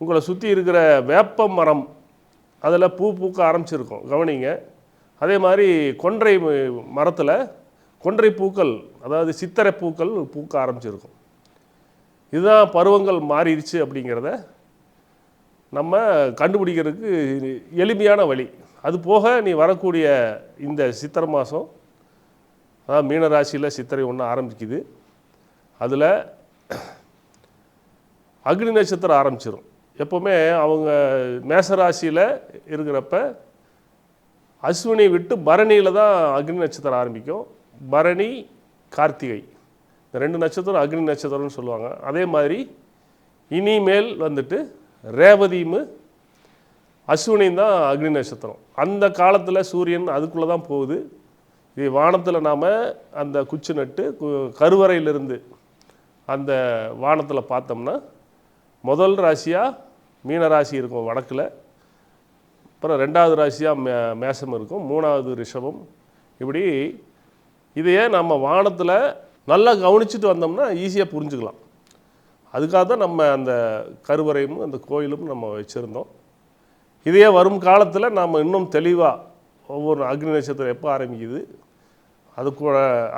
உங்களை சுற்றி இருக்கிற வேப்ப மரம் அதில் பூ பூக்க ஆரம்பிச்சிருக்கும், கவனிங்க. அதே மாதிரி கொன்றை மரத்தில் கொன்றை பூக்கள், அதாவது சித்திரை பூக்கள் பூக்க ஆரம்பிச்சிருக்கும். இதுதான் பருவங்கள் மாறிடுச்சு அப்படிங்கிறத நம்ம கண்டுபிடிக்கிறதுக்கு எளிமையான வழி. அது போக நீ வரக்கூடிய இந்த சித்திரை மாதம், அதாவது மீன ராசியில் சித்திரை ஒன்று ஆரம்பிக்குது. அதில் அக்னி நட்சத்திரம் ஆரம்பிச்சிடும். எப்போவுமே அவங்க மேசராசியில் இருக்கிறப்ப அஸ்வினி விட்டு பரணியில் தான் அக்னி நட்சத்திரம் ஆரம்பிக்கும். பரணி, கார்த்திகை இந்த 2 நட்சத்திரம் அக்னி நட்சத்திரம்னு சொல்லுவாங்க. அதே மாதிரி இனிமேல் வந்துட்டு ரேவதியும் அஸ்வினியும் தான் அக்னி நட்சத்திரம். அந்த காலத்தில் சூரியன் அதுக்குள்ளே தான் போகுது. இது வானத்தில் நாம் அந்த குச்சி நட்டு கருவறையிலிருந்து அந்த வானத்தில் பார்த்தோம்னா முதல் ராசியாக மீன ராசி இருக்கும் வடக்கில், அப்புறம் 2வது ராசியாக மேசம் இருக்கும், 3வது ரிஷபம். இப்படி இதையே நம்ம வானத்தில் நல்லா கவனிச்சுட்டு வந்தோம்னா ஈஸியாக புரிஞ்சுக்கலாம். அதுக்காக தான் நம்ம அந்த கருவறையும் அந்த கோயிலும் நம்ம வச்சுருந்தோம். இதையே வரும் காலத்தில் நாம் இன்னும் தெளிவாக ஒவ்வொரு அக்னி நட்சத்திரம் எப்போ ஆரம்பிக்குது,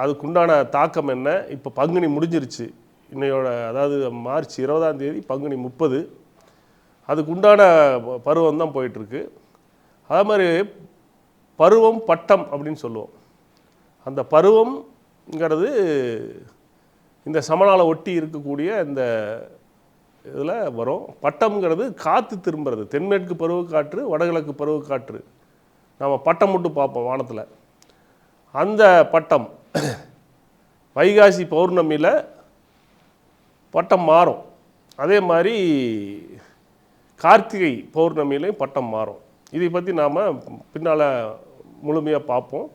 அதுக்குண்டான தாக்கம் என்ன. இப்போ பங்குனி முடிஞ்சிருச்சு இன்னையோட, அதாவது மார்ச் 20ஆம் தேதி, பங்குனி 30. அதுக்குண்டான பருவம் தான் போயிட்டுருக்கு. அதே மாதிரி பருவம் பட்டம் அப்படின்னு சொல்லுவோம். அந்த பருவம்ங்கிறது இந்த சமநாளை ஒட்டி இருக்கக்கூடிய இந்த இதில் வரும். பட்டம்ங்கிறது காற்று திரும்புறது. தென்மேற்கு பருவக்காற்று, வடகிழக்கு பருவக்காற்று, நம்ம பட்டம் மட்டும் பார்ப்போம் வானத்தில். அந்த பட்டம் வைகாசி பௌர்ணமியில் பட்டம் மாறும். அதே மாதிரி கார்த்திகை பௌர்ணமியிலையும் பட்டம் மாறும். இதை பற்றி நாம் பின்னால் முழுமையாக பார்ப்போம்.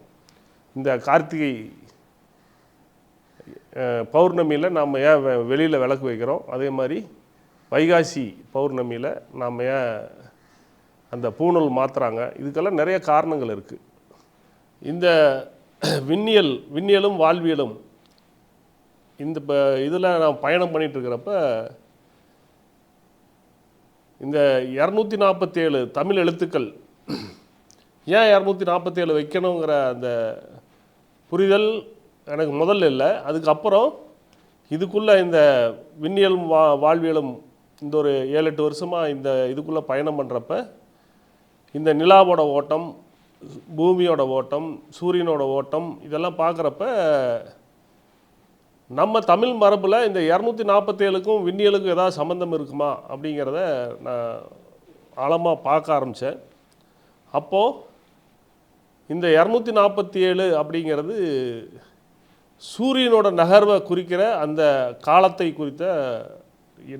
இந்த கார்த்திகை பௌர்ணமியில் நாம் ஏன் வெளியில் விளக்கு வைக்கிறோம், அதே மாதிரி வைகாசி பௌர்ணமியில் நாம் ஏன் அந்த பூணூல் மாற்றுறாங்க, இதுக்கெல்லாம் நிறைய காரணங்கள் இருக்குது. இந்த விண்ணியலும் வாழ்வியலும் இந்த இதில் நான் பயணம் பண்ணிகிட்ருக்கிறப்ப இந்த 247 தமிழ் எழுத்துக்கள் ஏன் 247 வைக்கணுங்கிற அந்த புரிதல் எனக்கு முதல்ல இல்லை. அதுக்கப்புறம் இதுக்குள்ளே இந்த விண்ணியலும் வாழ்வியலும் இந்த ஒரு 7-8 வருஷமாக இந்த இதுக்குள்ளே பயணம் பண்ணுறப்ப இந்த நிலாவோட ஓட்டம், பூமியோட ஓட்டம், சூரியனோட ஓட்டம், இதெல்லாம் பார்க்குறப்ப நம்ம தமிழ் மரபில் இந்த 247க்கும் விண்ணியலுக்கும் ஏதாவது சம்மந்தம் இருக்குமா அப்படிங்கிறத நான் ஆழமாக பார்க்க ஆரம்பித்தேன். அப்போது இந்த 247 அப்படிங்கிறது சூரியனோட நகர்வை குறிக்கிற அந்த காலத்தை குறித்த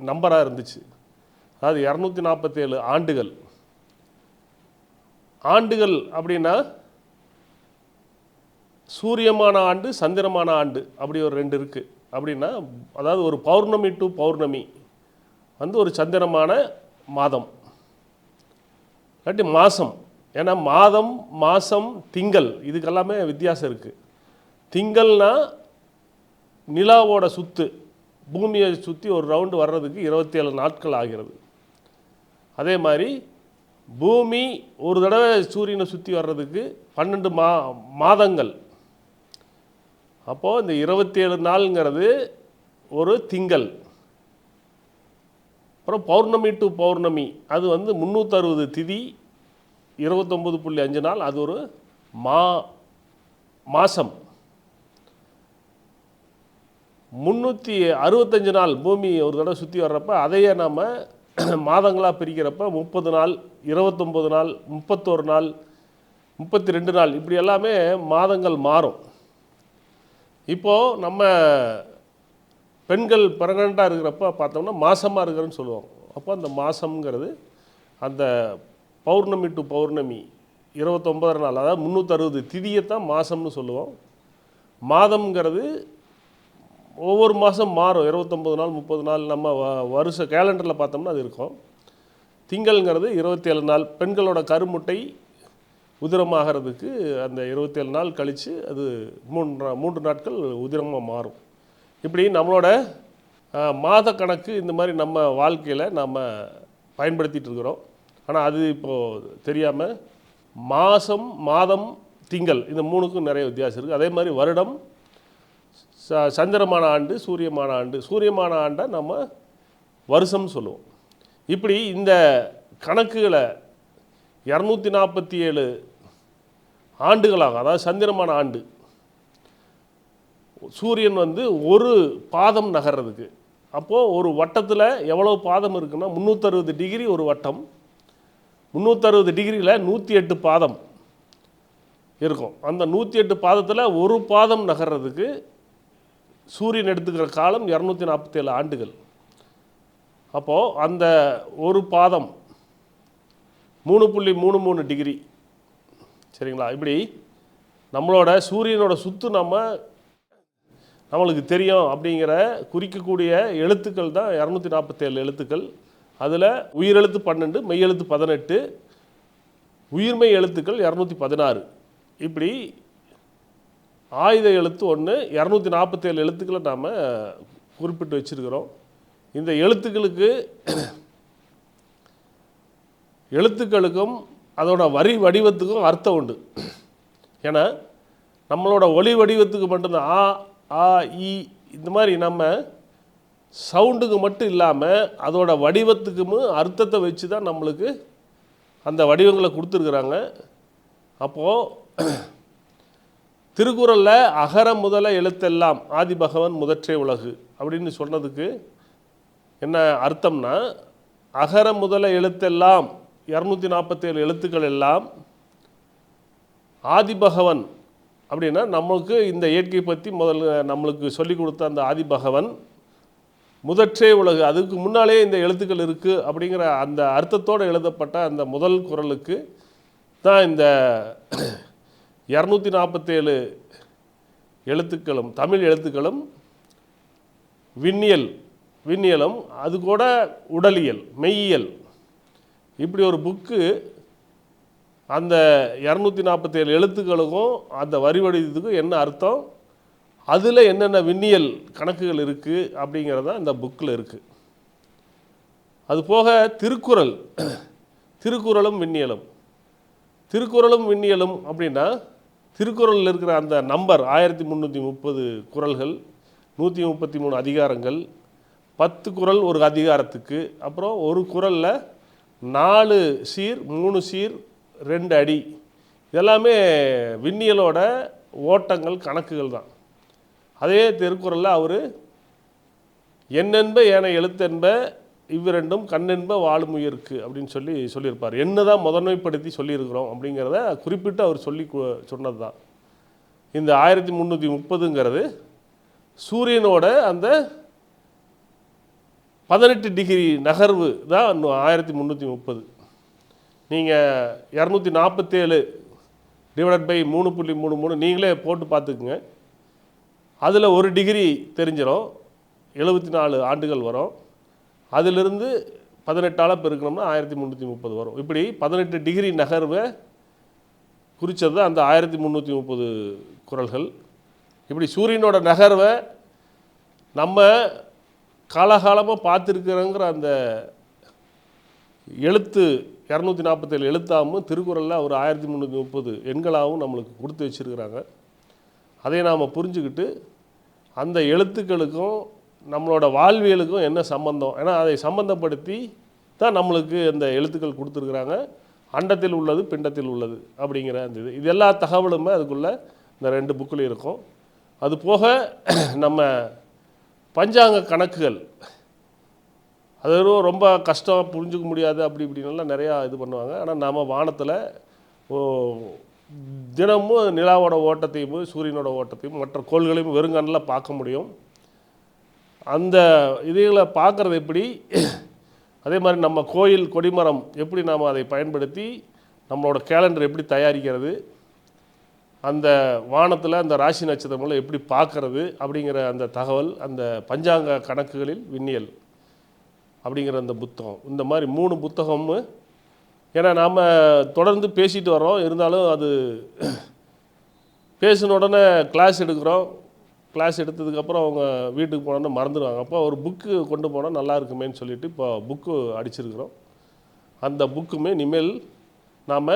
நம்பராக இருந்துச்சு. அதாவது 247 ஆண்டுகள். ஆண்டுகள் அப்படின்னா சூரியமான ஆண்டு, சந்திரமான ஆண்டு, அப்படி ஒரு 2 இருக்குது. அப்படின்னா அதாவது ஒரு பௌர்ணமி டு பௌர்ணமி வந்து ஒரு சந்திரமான மாதம், இல்லாட்டி மாதம். ஏன்னா மாதம், மாதம், திங்கள் இதுக்கெல்லாமே வித்தியாசம் இருக்குது. திங்கள்னா நிலாவோட சுற்று, பூமியை சுற்றி ஒரு ரவுண்டு வர்றதுக்கு 27 நாட்கள் ஆகிறது. அதே மாதிரி பூமி ஒரு தடவை சூரியனை சுற்றி வர்றதுக்கு 12 மாதங்கள். அப்போது இந்த 27 நாளுங்கிறது ஒரு திங்கள். அப்புறம் பௌர்ணமி டு பௌர்ணமி அது வந்து 360 திதி, 29.5 நாள், அது ஒரு மாதம். 365 நாள் பூமி ஒரு தடவை சுற்றி வர்றப்ப அதையே நாம் மாதங்களாக பிரிக்கிறப்ப 30 நாள், 29 நாள், 31 நாள், 32 நாள், இப்படி எல்லாமே மாதங்கள் மாறும். இப்போது நம்ம பெண்கள் பிரெக்னெண்ட்டாக இருக்கிறப்ப பார்த்தோம்னா மாதமாக இருக்கிறன்னு சொல்லுவோம். அப்போ அந்த மாதம்ங்கிறது அந்த பௌர்ணமி டு பௌர்ணமி 29 நாள், அதாவது 360 திதியைத்தான் மாதம்னு சொல்லுவோம். மாதம்ங்கிறது ஒவ்வொரு மாதம் மாறும், 29 நாள், 30 நாள், நம்ம வருஷ கேலண்டரில் பார்த்தோம்னா அது இருக்கும். திங்கள்ங்கிறது 27 நாள். பெண்களோட கருமுட்டை உதிரமாகிறதுக்கு அந்த 27 நாள் கழித்து அது 3 நாட்கள் உதிரமாக மாறும். இப்படி நம்மளோட மாத கணக்கு இந்த மாதிரி நம்ம வாழ்க்கையில் நம்ம பயன்படுத்திகிட்டு இருக்கிறோம். ஆனால் அது இப்போது தெரியாமல் மாதம், மாதம், திங்கள் இந்த 3க்கும் நிறைய வித்தியாசம் இருக்குது. அதே மாதிரி வருடம், சந்திரமான ஆண்டு, சூரியமான ஆண்டு. சூரியமான ஆண்டை நம்ம வருஷம்னு சொல்லுவோம். இப்படி இந்த கணக்குகளை 247 ஆண்டுகளாக, அதாவது சந்திரமான ஆண்டு, சூரியன் வந்து ஒரு பாதம் நகர்றதுக்கு. அப்போது ஒரு வட்டத்தில் எவ்வளோ பாதம் இருக்குன்னா 360 டிகிரி ஒரு வட்டம். 360 டிகிரியில் 108 பாதம் இருக்கும். அந்த 108 பாதத்தில் ஒரு பாதம் நகர்றதுக்கு சூரியன் எடுத்துக்கிற காலம் 247 ஆண்டுகள். அப்போது அந்த ஒரு பாதம் 3.33 டிகிரி. சரிங்களா? இப்படி நம்மளோட சூரியனோட சுற்று நம்மளுக்கு தெரியும் அப்படிங்கிற குறிக்கக்கூடிய எழுத்துக்கள் தான் 247 எழுத்துக்கள். அதில் உயிரெழுத்து 12, மெய்யெழுத்து 18, உயிர்மெய் எழுத்துக்கள் 216. இப்படி ஆயுத எழுத்து 1, 247 எழுத்துக்களை நாம் குறிப்பிட்டு வச்சுருக்கிறோம். இந்த எழுத்துக்களுக்கும் அதோட வரி வடிவத்துக்கும் அர்த்தம் உண்டு. ஏன்னா நம்மளோட ஒலி வடிவத்துக்கு மட்டும்தான் ஆ, ஆ, இ இந்த மாதிரி நம்ம சவுண்டுக்கு மட்டும் இல்லாமல் அதோட வடிவத்துக்கும் அர்த்தத்தை வச்சு தான் நம்மளுக்கு அந்த வடிவங்களை கொடுத்துருக்குறாங்க. அப்போது திருக்குறளில் அகர முதல எழுத்தெல்லாம் ஆதி பகவன் முதற்றே உலகு அப்படின்னு சொன்னதுக்கு என்ன அர்த்தம்னா, அகர முதல எழுத்தெல்லாம் 247 எழுத்துக்கள் எல்லாம் ஆதிபகவன் அப்படின்னா நம்மளுக்கு இந்த இயற்கை பற்றி முதல்ல நம்மளுக்கு சொல்லிக் கொடுத்த அந்த ஆதிபகவன் முதற்றே உலகு, அதுக்கு முன்னாலே இந்த எழுத்துக்கள் இருக்குது அப்படிங்கிற அந்த அர்த்தத்தோடு எழுதப்பட்ட அந்த முதல் குறளுக்கு தான் இந்த 247 எழுத்துக்களும் தமிழ் எழுத்துக்களும் விண்ணியலும் அது கூட உடலியல், மெய்யியல், இப்படி ஒரு புக்கு அந்த 247 எழுத்துக்களுக்கும் அந்த வரி வடிவத்துக்கும் என்ன அர்த்தம், அதில் என்னென்ன விண்ணியல் கணக்குகள் இருக்குது அப்படிங்கிறது தான் இந்த புக்கில் இருக்குது. அதுபோக திருக்குறளும் விண்ணியலும் அப்படின்னா திருக்குறளில் இருக்கிற அந்த நம்பர் 1330 குறள்கள், 133 அதிகாரங்கள், 10 குறள் ஒரு அதிகாரத்துக்கு, அப்புறம் ஒரு குறளில் 4 சீர் 3 சீர் 2 அடி, இதெல்லாமே விண்ணியலோட ஓட்டங்கள் கணக்குகள் தான். அதே திருக்குறளில் அவர் எண்ணென்ப ஏன எழுத்தென்ப இவ்விரண்டும் கண்ணென்ப வாழும் உயிருக்கு அப்படின்னு சொல்லியிருப்பார். என்ன தான் முதன்மைப்படுத்தி சொல்லியிருக்கிறோம் அப்படிங்கிறத குறிப்பிட்டு அவர் சொன்னது தான். இந்த 1330ங்கிறது சூரியனோட அந்த 18 டிகிரி நகர்வு தான் 1330. நீங்கள் 247 டிவைடட் பை 3.33 நீங்களே போட்டு பார்த்துக்குங்க. அதில் 1 டிகிரி தெரிஞ்சிடும், 74 ஆண்டுகள் வரும். அதிலிருந்து 18ஆல் பெருக்கணும்னா 1330 வரும். இப்படி 18 டிகிரி நகர்வை குறித்தது அந்த 1330 குறள்கள். இப்படி சூரியனோட நகர்வை நம்ம காலகாலமாக பார்த்துருக்குறோங்கிற அந்த எழுத்து 247 எழுத்தாகவும் திருக்குறளில் ஒரு 1330 எண்களாகவும் நம்மளுக்கு கொடுத்து வச்சுருக்கிறாங்க. அதை நாம் புரிஞ்சுக்கிட்டு அந்த எழுத்துக்களுக்கும் நம்மளோட வாழ்வியலுக்கும் என்ன சம்பந்தம், ஏன்னா அதை சம்பந்தப்படுத்தி தான் நம்மளுக்கு அந்த எழுத்துக்கள் கொடுத்துருக்குறாங்க. அண்டத்தில் உள்ளது பிண்டத்தில் உள்ளது அப்படிங்கிற அந்த இது எல்லா தகவலுமே அதுக்குள்ளே இந்த 2 புக்கில் இருக்கும். அது போக நம்ம பஞ்சாங்க கணக்குகள், அது ரொம்ப கஷ்டம், புரிஞ்சுக்க முடியாது, அப்படி இப்படின்னெல்லாம் நிறையா இது பண்ணுவாங்க. ஆனால் நம்ம வானத்தில் தினமும் நிலாவோட ஓட்டத்தையும் சூரியனோட ஓட்டத்தையும் மற்ற கோள்களையும் வெறுங்கண்ணில் பார்க்க முடியும். அந்த இதுகளை பார்க்குறது எப்படி, அதே மாதிரி நம்ம கோயில் கொடிமரம் எப்படி நாம் அதை பயன்படுத்தி நம்மளோட கேலண்டர் எப்படி தயாரிக்கிறது, அந்த வானத்தில் அந்த ராசி நட்சத்திரங்களை எப்படி பார்க்கறது அப்படிங்கிற அந்த தகவல் அந்த பஞ்சாங்க கணக்குகளில் விண்ணியல் அப்படிங்கிற அந்த புத்தகம். இந்த மாதிரி 3 புத்தகமும், ஏன்னா நாம் தொடர்ந்து பேசிட்டு வரோம், இருந்தாலும் அது பேசின உடனே கிளாஸ் எடுக்கிறோம், கிளாஸ் எடுத்ததுக்கப்புறம் அவங்க வீட்டுக்கு போனோன்னு மறந்துடுவாங்க. அப்போ ஒரு புக்கு கொண்டு போனால் நல்லா இருக்குமேன்னு சொல்லிவிட்டு இப்போ புக்கு அடிச்சிருக்கிறோம். அந்த புக்குமே இனிமேல் நாம்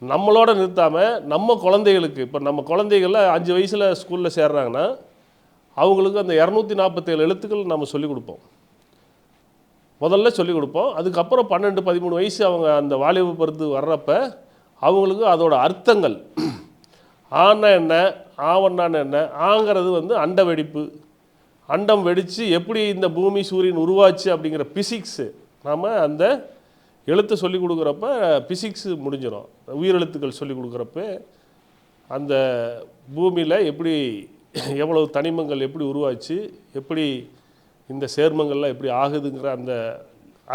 நம்மளோட நிறுத்தாமல் நம்ம குழந்தைகளுக்கு, இப்போ நம்ம குழந்தைகளில் 5 வயசில் ஸ்கூலில் சேர்றாங்கன்னா அவங்களுக்கு அந்த 247 எழுத்துக்கள் நம்ம சொல்லிக் கொடுப்போம். முதல்ல சொல்லிக் கொடுப்போம். அதுக்கப்புறம் 12, 13 வயசு அவங்க அந்த வாலிப பருவத்து வர்றப்ப அவங்களுக்கு அதோட அர்த்தங்கள், ஆன்னா என்ன, ஆவண்ணான்னு என்ன, ஆங்கிறது வந்து அண்ட வெடிப்பு, அண்டம் வெடித்து எப்படி இந்த பூமி சூரியன் உருவாச்சு அப்படிங்கிற பிசிக்ஸு நாம் அந்த எழுத்தை சொல்லிக் கொடுக்குறப்ப பிசிக்ஸு முடிஞ்சிடும். உயிரெழுத்துக்கள் சொல்லிக் கொடுக்குறப்ப அந்த பூமியில் எப்படி எவ்வளவு தனிமங்கள் எப்படி உருவாச்சு, எப்படி இந்த சேர்மங்கள்லாம் எப்படி ஆகுதுங்கிற அந்த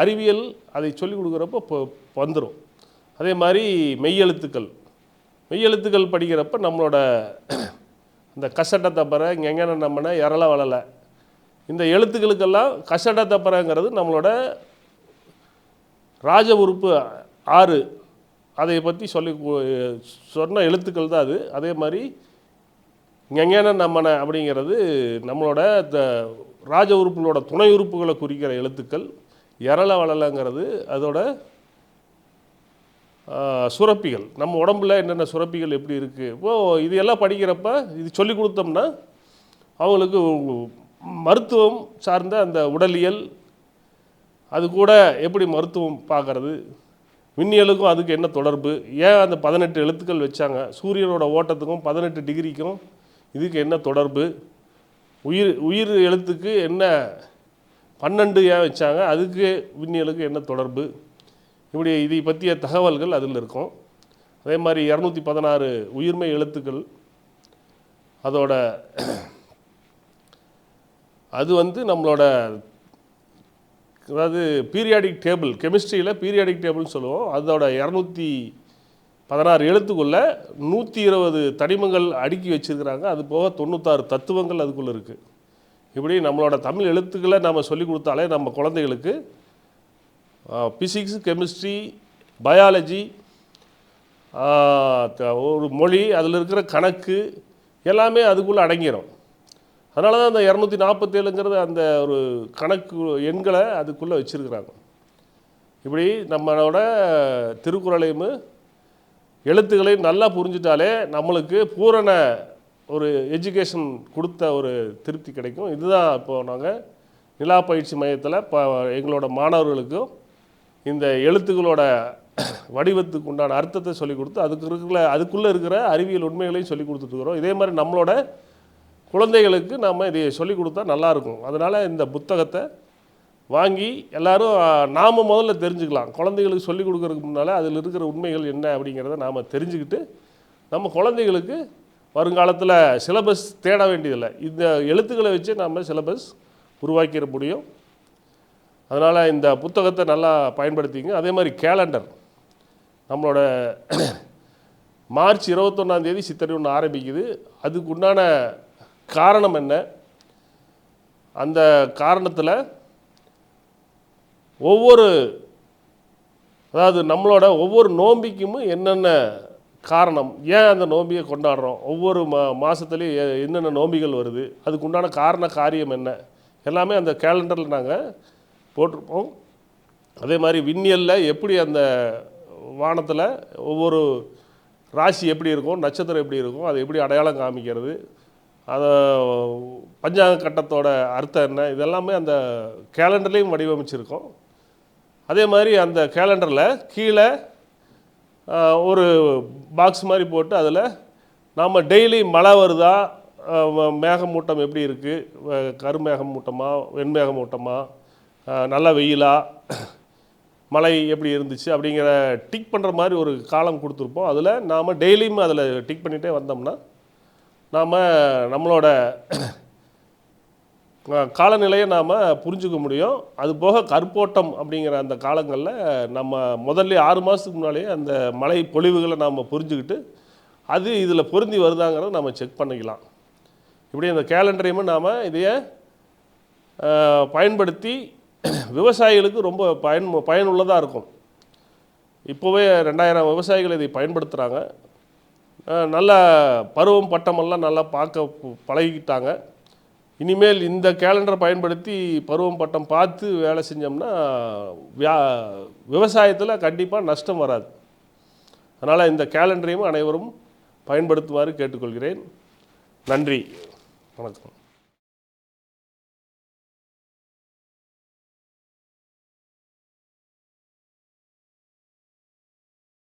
அறிவியல் அதை சொல்லிக் கொடுக்குறப்ப இப்போ வந்துடும். அதே மாதிரி மெய்யெழுத்துக்கள் படிக்கிறப்ப நம்மளோட இந்த கசட்ட தப்பறை, எங்கென நம்மன, எரள வளலை, இந்த எழுத்துக்களுக்கெல்லாம் கசட தப்பறைங்கிறது நம்மளோட ராஜ உறுப்பு 6 அதை பற்றி சொன்ன எழுத்துக்கள் தான் அது. அதே மாதிரி எங்கென நம்மன அப்படிங்கிறது நம்மளோட ராஜ உறுப்புகளோட துணை உறுப்புகளை குறிக்கிற எழுத்துக்கள். எரள வளலைங்கிறது அதோட சுரப்பிகள், நம்ம உடம்புல என்னென்ன சுரப்பிகள் எப்படி இருக்குது. இப்போது இது எல்லாம் படிக்கிறப்ப இது சொல்லி கொடுத்தோம்னா அவங்களுக்கு மருத்துவம் சார்ந்த அந்த உடலியல், அது கூட எப்படி மருத்துவம் பார்க்குறது, விண்ணியலுக்கும் அதுக்கு என்ன தொடர்பு, ஏன் அந்த 18 எழுத்துக்கள் வச்சாங்க, சூரியனோட ஓட்டத்துக்கும் 18 டிகிரிக்கும் இதுக்கு என்ன தொடர்பு, உயிர் எழுத்துக்கு என்ன 12 ஏன் வச்சாங்க, அதுக்கு விண்ணியலுக்கு என்ன தொடர்பு, இப்படி இதை பற்றிய தகவல்கள் அதில் இருக்கும். அதே மாதிரி 216 உயிர்மை எழுத்துக்கள், அதோட அது வந்து நம்மளோட அதாவது பீரியாடிக் டேபிள், கெமிஸ்ட்ரியில் பீரியாடிக் டேபிள்னு சொல்லுவோம். அதோட 216 எழுத்துக்குள்ளே 120 தனிமங்கள் அடுக்கி வச்சுருக்கிறாங்க. அது போக 96 தத்துவங்கள் அதுக்குள்ளே இருக்குது. இப்படி நம்மளோட தமிழ் எழுத்துக்களை நம்ம சொல்லி கொடுத்தாலே நம்ம குழந்தைகளுக்கு பிசிக்ஸ், கெமிஸ்ட்ரி, பயாலஜி, ஒரு மொழி, அதில் இருக்கிற கணக்கு எல்லாமே அதுக்குள்ளே அடங்கிடும். அதனால தான் அந்த 247ங்கிறது அந்த ஒரு கணக்கு எண்களை அதுக்குள்ளே வச்சுருக்கிறாங்க. இப்படி நம்மளோட திருக்குறளையும் எழுத்துக்களையும் நல்லா புரிஞ்சிட்டாலே நம்மளுக்கு பூரண ஒரு எஜுகேஷன் கொடுத்த ஒரு திருப்தி கிடைக்கும். இதுதான் இப்போது நாங்கள் நிலா பயிற்சி மையத்தில் இப்போ எங்களோட மாணவர்களுக்கும் இந்த எழுத்துக்களோட வடிவத்துக்கு உண்டான அர்த்தத்தை சொல்லிக் கொடுத்து அதுக்குள்ளே இருக்கிற அறிவியல் உண்மைகளையும் சொல்லி கொடுத்துட்ருக்குறோம். இதே மாதிரி நம்மளோட குழந்தைகளுக்கு நாம் இதை சொல்லிக் கொடுத்தா நல்லாயிருக்கும். அதனால் இந்த புத்தகத்தை வாங்கி எல்லோரும் நாம் முதல்ல தெரிஞ்சுக்கலாம். குழந்தைகளுக்கு சொல்லிக் கொடுக்குறதுக்கு முன்னால் அதில் இருக்கிற உண்மைகள் என்ன அப்படிங்கிறத நாம் தெரிஞ்சுக்கிட்டு நம்ம குழந்தைகளுக்கு வருங்காலத்தில் சிலபஸ் தேட வேண்டியதில்லை. இந்த எழுத்துக்களை வச்சு நம்ம சிலபஸ் உருவாக்கிட முடியும். அதனால் இந்த புத்தகத்தை நல்லா பயன்படுத்திங்க. அதே மாதிரி கேலண்டர் நம்மளோட மார்ச் 21 சித்திரை 1 ஆரம்பிக்குது. அதுக்கு உண்டான காரணம் என்ன, அந்த காரணத்தில் அதாவது நம்மளோட ஒவ்வொரு நோம்பிக்கும் என்னென்ன காரணம், ஏன் அந்த நோம்பியை கொண்டாடுறோம், ஒவ்வொரு மாதத்துலேயும் என்னென்ன நோம்பிகள் வருது, அதுக்கு உண்டான காரண காரியம் என்ன, எல்லாமே அந்த கேலண்டரில் நாங்கள் போட்டிருப்போம். அதே மாதிரி விண்ணியலில் எப்படி அந்த வானத்தில் ஒவ்வொரு ராசி எப்படி இருக்கும், நட்சத்திரம் எப்படி இருக்கும், அதை எப்படி அடையாளம் காமிக்கிறது, அதை பஞ்சாங்க கட்டத்தோட அர்த்தம் என்ன, இதெல்லாமே அந்த கேலண்டர்லேயும் வடிவமைச்சிருக்கோம். அதே மாதிரி அந்த கேலண்டரில் கீழே ஒரு பாக்ஸ் மாதிரி போட்டு அதில் நாம் டெய்லி மழை வருதா, மேகமூட்டம் எப்படி இருக்குது, கருமேகமூட்டமா, வெண்மேகமூட்டமா, நல்ல வெயிலா, மழை எப்படி இருந்துச்சு அப்படிங்கிற டிக் பண்ணுற மாதிரி ஒரு காலம் கொடுத்துருப்போம். அதில் நாம் டெய்லியும் அதில் டிக் பண்ணிகிட்டே வந்தோம்னா நாம் நம்மளோட காலநிலையை நாம் புரிஞ்சுக்க முடியும். அதுபோக கற்போட்டம் அப்படிங்கிற அந்த காலங்களில் நம்ம முதல்ல 6 மாதத்துக்கு முன்னாலே அந்த மழை பொழிவுகளை நாம் புரிஞ்சுக்கிட்டு அது இதில் பொருந்தி வருதாங்கிறத நம்ம செக் பண்ணிக்கலாம். இப்படி அந்த கேலண்டரையும் நாம் இதையை பயன்படுத்தி விவசாயிகளுக்கு ரொம்ப பயனுள்ளதாக இருக்கும். இப்போவே 2000 விவசாயிகள் இதை பயன்படுத்துகிறாங்க. நல்ல பருவம் பட்டமெல்லாம் நல்லா பார்க்க பழகிக்கிட்டாங்க. இனிமேல் இந்த கேலண்டரை பயன்படுத்தி பருவம் பட்டம் பார்த்து வேலை செஞ்சோம்னா விவசாயத்தில் கண்டிப்பாக நஷ்டம் வராது. அதனால் இந்த கேலண்டரையும் அனைவரும் பயன்படுத்துமாறு கேட்டுக்கொள்கிறேன். நன்றி, வணக்கம்.